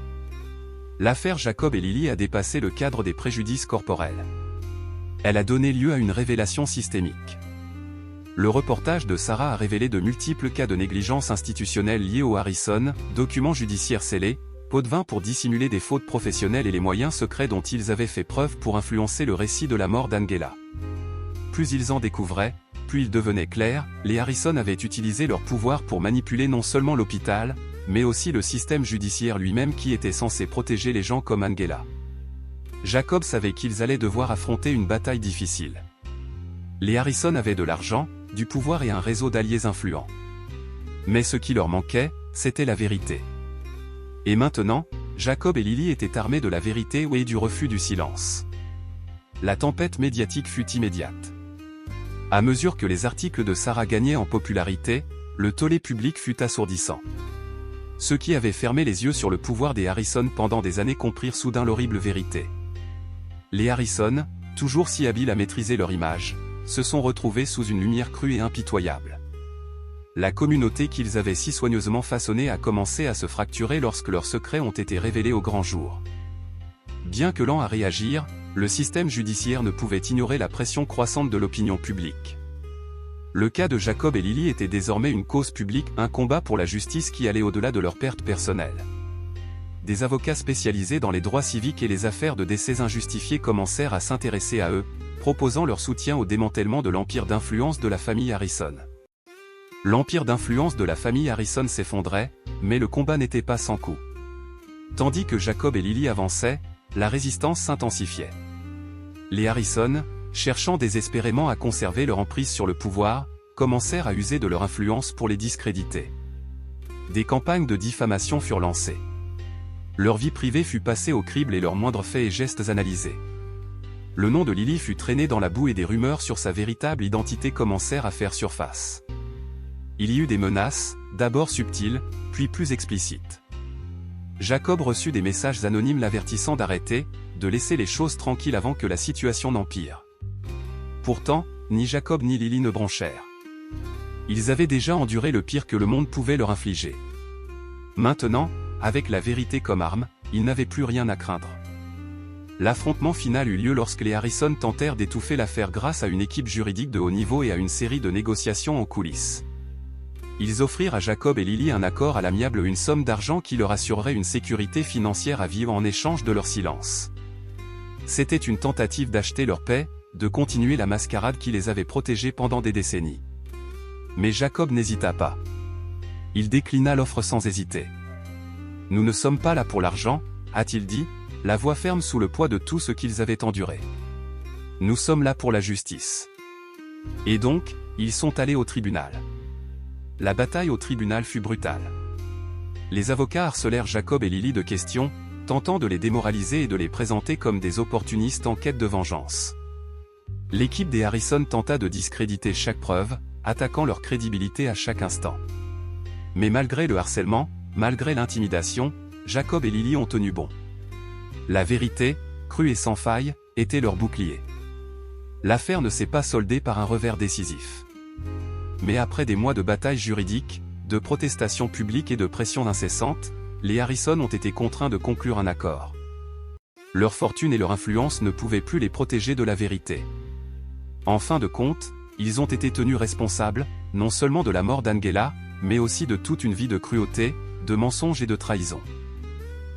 L'affaire Jacob et Lily a dépassé le cadre des préjudices corporels. Elle a donné lieu à une révélation systémique. Le reportage de Sarah a révélé de multiples cas de négligence institutionnelle liés aux Harrison, documents judiciaires scellés, pots de vin pour dissimuler des fautes professionnelles et les moyens secrets dont ils avaient fait preuve pour influencer le récit de la mort d'Angela. Plus ils en découvraient, plus il devenait clair, les Harrison avaient utilisé leur pouvoir pour manipuler non seulement l'hôpital, mais aussi le système judiciaire lui-même qui était censé protéger les gens comme Angela. Jacob savait qu'ils allaient devoir affronter une bataille difficile. Les Harrison avaient de l'argent, du pouvoir et un réseau d'alliés influents. Mais ce qui leur manquait, c'était la vérité. Et maintenant, Jacob et Lily étaient armés de la vérité et du refus du silence. La tempête médiatique fut immédiate. À mesure que les articles de Sarah gagnaient en popularité, le tollé public fut assourdissant. Ceux qui avaient fermé les yeux sur le pouvoir des Harrison pendant des années comprirent soudain l'horrible vérité. Les Harrison, toujours si habiles à maîtriser leur image, se sont retrouvés sous une lumière crue et impitoyable. La communauté qu'ils avaient si soigneusement façonnée a commencé à se fracturer lorsque leurs secrets ont été révélés au grand jour. Bien que lent à réagir, le système judiciaire ne pouvait ignorer la pression croissante de l'opinion publique. Le cas de Jacob et Lily était désormais une cause publique, un combat pour la justice qui allait au-delà de leur perte personnelle. Des avocats spécialisés dans les droits civiques et les affaires de décès injustifiés commencèrent à s'intéresser à eux, proposant leur soutien au démantèlement de l'empire d'influence de la famille Harrison. L'empire d'influence de la famille Harrison s'effondrait, mais le combat n'était pas sans coup. Tandis que Jacob et Lily avançaient, la résistance s'intensifiait. Les Harrison, cherchant désespérément à conserver leur emprise sur le pouvoir, commencèrent à user de leur influence pour les discréditer. Des campagnes de diffamation furent lancées. Leur vie privée fut passée au crible et leurs moindres faits et gestes analysés. Le nom de Lily fut traîné dans la boue et des rumeurs sur sa véritable identité commencèrent à faire surface. Il y eut des menaces, d'abord subtiles, puis plus explicites. Jacob reçut des messages anonymes l'avertissant d'arrêter, de laisser les choses tranquilles avant que la situation n'empire. Pourtant, ni Jacob ni Lily ne bronchèrent. Ils avaient déjà enduré le pire que le monde pouvait leur infliger. Maintenant, avec la vérité comme arme, ils n'avaient plus rien à craindre. L'affrontement final eut lieu lorsque les Harrison tentèrent d'étouffer l'affaire grâce à une équipe juridique de haut niveau et à une série de négociations en coulisses. Ils offrirent à Jacob et Lily un accord à l'amiable, une somme d'argent qui leur assurerait une sécurité financière à vivre en échange de leur silence. C'était une tentative d'acheter leur paix, de continuer la mascarade qui les avait protégés pendant des décennies. Mais Jacob n'hésita pas. Il déclina l'offre sans hésiter. « Nous ne sommes pas là pour l'argent, » a-t-il dit, la voix ferme sous le poids de tout ce qu'ils avaient enduré. « Nous sommes là pour la justice. » Et donc, ils sont allés au tribunal. La bataille au tribunal fut brutale. Les avocats harcelèrent Jacob et Lily de questions, tentant de les démoraliser et de les présenter comme des opportunistes en quête de vengeance. L'équipe des Harrison tenta de discréditer chaque preuve, attaquant leur crédibilité à chaque instant. Mais malgré le harcèlement, malgré l'intimidation, Jacob et Lily ont tenu bon. La vérité, crue et sans faille, était leur bouclier. L'affaire ne s'est pas soldée par un revers décisif. Mais après des mois de batailles juridiques, de protestations publiques et de pressions incessantes, les Harrison ont été contraints de conclure un accord. Leur fortune et leur influence ne pouvaient plus les protéger de la vérité. En fin de compte, ils ont été tenus responsables, non seulement de la mort d'Angela, mais aussi de toute une vie de cruauté, de mensonges et de trahison.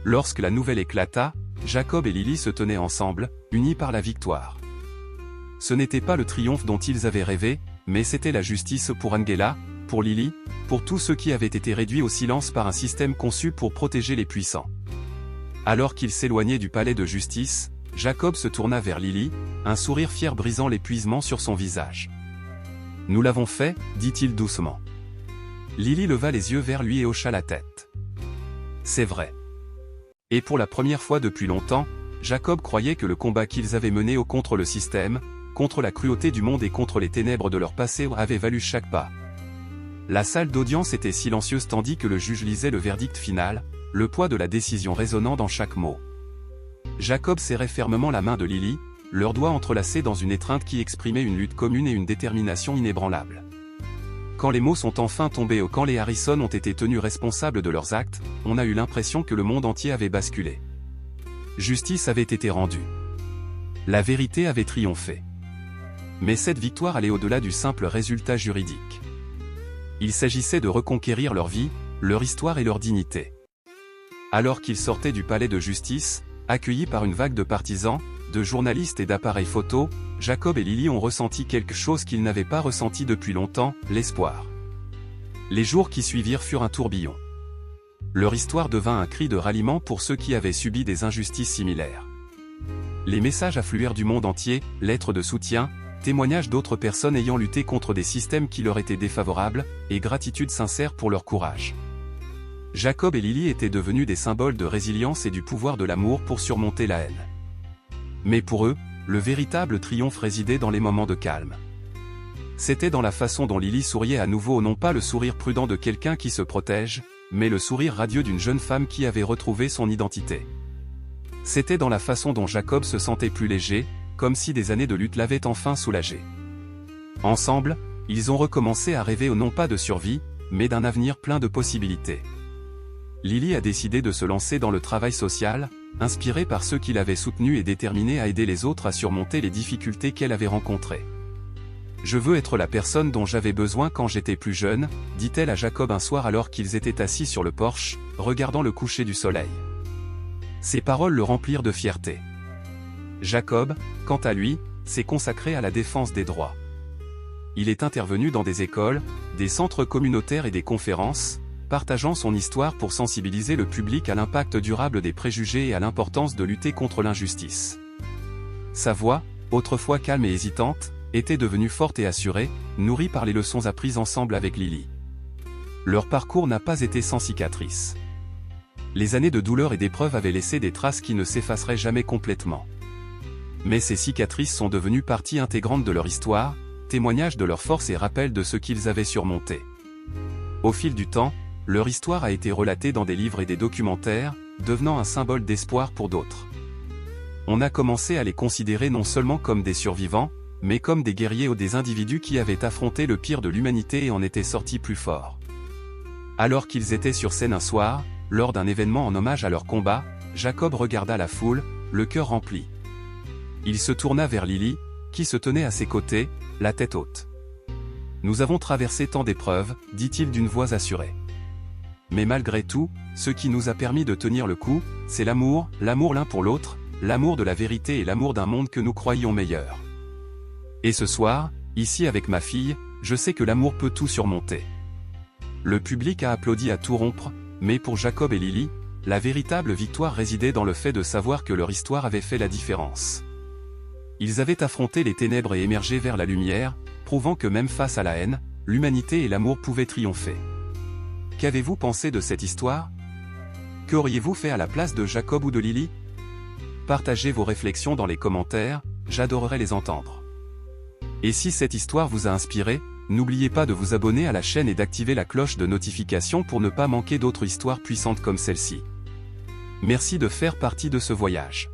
Lorsque la nouvelle éclata, Jacob et Lily se tenaient ensemble, unis par la victoire. Ce n'était pas le triomphe dont ils avaient rêvé, mais c'était la justice pour Angela, pour Lily, pour tous ceux qui avaient été réduits au silence par un système conçu pour protéger les puissants. Alors qu'il s'éloignait du palais de justice, Jacob se tourna vers Lily, un sourire fier brisant l'épuisement sur son visage. « Nous l'avons fait, » dit-il doucement. Lily leva les yeux vers lui et hocha la tête. « C'est vrai. » Et pour la première fois depuis longtemps, Jacob croyait que le combat qu'ils avaient mené contre le système, contre la cruauté du monde et contre les ténèbres de leur passé avait valu chaque pas. La salle d'audience était silencieuse tandis que le juge lisait le verdict final, le poids de la décision résonnant dans chaque mot. Jacob serrait fermement la main de Lily, leurs doigts entrelacés dans une étreinte qui exprimait une lutte commune et une détermination inébranlable. Quand les mots sont enfin tombés quand les Harrison ont été tenus responsables de leurs actes, on a eu l'impression que le monde entier avait basculé. Justice avait été rendue. La vérité avait triomphé. Mais cette victoire allait au-delà du simple résultat juridique. Il s'agissait de reconquérir leur vie, leur histoire et leur dignité. Alors qu'ils sortaient du palais de justice, accueillis par une vague de partisans, de journalistes et d'appareils photo, Jacob et Lily ont ressenti quelque chose qu'ils n'avaient pas ressenti depuis longtemps, l'espoir. Les jours qui suivirent furent un tourbillon. Leur histoire devint un cri de ralliement pour ceux qui avaient subi des injustices similaires. Les messages affluèrent du monde entier, lettres de soutien, témoignages d'autres personnes ayant lutté contre des systèmes qui leur étaient défavorables, et gratitude sincère pour leur courage. Jacob et Lily étaient devenus des symboles de résilience et du pouvoir de l'amour pour surmonter la haine. Mais pour eux, le véritable triomphe résidait dans les moments de calme. C'était dans la façon dont Lily souriait à nouveau, non pas le sourire prudent de quelqu'un qui se protège, mais le sourire radieux d'une jeune femme qui avait retrouvé son identité. C'était dans la façon dont Jacob se sentait plus léger, comme si des années de lutte l'avaient enfin soulagé. Ensemble, ils ont recommencé à rêver non pas de survie, mais d'un avenir plein de possibilités. Lily a décidé de se lancer dans le travail social, inspirée par ceux qui l'avaient soutenue et déterminée à aider les autres à surmonter les difficultés qu'elle avait rencontrées. « Je veux être la personne dont j'avais besoin quand j'étais plus jeune », dit-elle à Jacob un soir alors qu'ils étaient assis sur le porche, regardant le coucher du soleil. Ces paroles le remplirent de fierté. Jacob, quant à lui, s'est consacré à la défense des droits. Il est intervenu dans des écoles, des centres communautaires et des conférences, partageant son histoire pour sensibiliser le public à l'impact durable des préjugés et à l'importance de lutter contre l'injustice. Sa voix, autrefois calme et hésitante, était devenue forte et assurée, nourrie par les leçons apprises ensemble avec Lily. Leur parcours n'a pas été sans cicatrices. Les années de douleur et d'épreuve avaient laissé des traces qui ne s'effaceraient jamais complètement. Mais ces cicatrices sont devenues partie intégrante de leur histoire, témoignage de leur force et rappel de ce qu'ils avaient surmonté. Au fil du temps, leur histoire a été relatée dans des livres et des documentaires, devenant un symbole d'espoir pour d'autres. On a commencé à les considérer non seulement comme des survivants, mais comme des guerriers ou des individus qui avaient affronté le pire de l'humanité et en étaient sortis plus forts. Alors qu'ils étaient sur scène un soir, lors d'un événement en hommage à leur combat, Jacob regarda la foule, le cœur rempli. Il se tourna vers Lily, qui se tenait à ses côtés, la tête haute. « Nous avons traversé tant d'épreuves, dit-il d'une voix assurée. Mais malgré tout, ce qui nous a permis de tenir le coup, c'est l'amour l'un pour l'autre, l'amour de la vérité et l'amour d'un monde que nous croyions meilleur. Et ce soir, ici avec ma fille, je sais que l'amour peut tout surmonter. » Le public a applaudi à tout rompre, mais pour Jacob et Lily, la véritable victoire résidait dans le fait de savoir que leur histoire avait fait la différence. Ils avaient affronté les ténèbres et émergé vers la lumière, prouvant que même face à la haine, l'humanité et l'amour pouvaient triompher. Qu'avez-vous pensé de cette histoire? Qu'auriez-vous fait à la place de Jacob ou de Lily? Partagez vos réflexions dans les commentaires, j'adorerais les entendre. Et si cette histoire vous a inspiré, n'oubliez pas de vous abonner à la chaîne et d'activer la cloche de notification pour ne pas manquer d'autres histoires puissantes comme celle-ci. Merci de faire partie de ce voyage.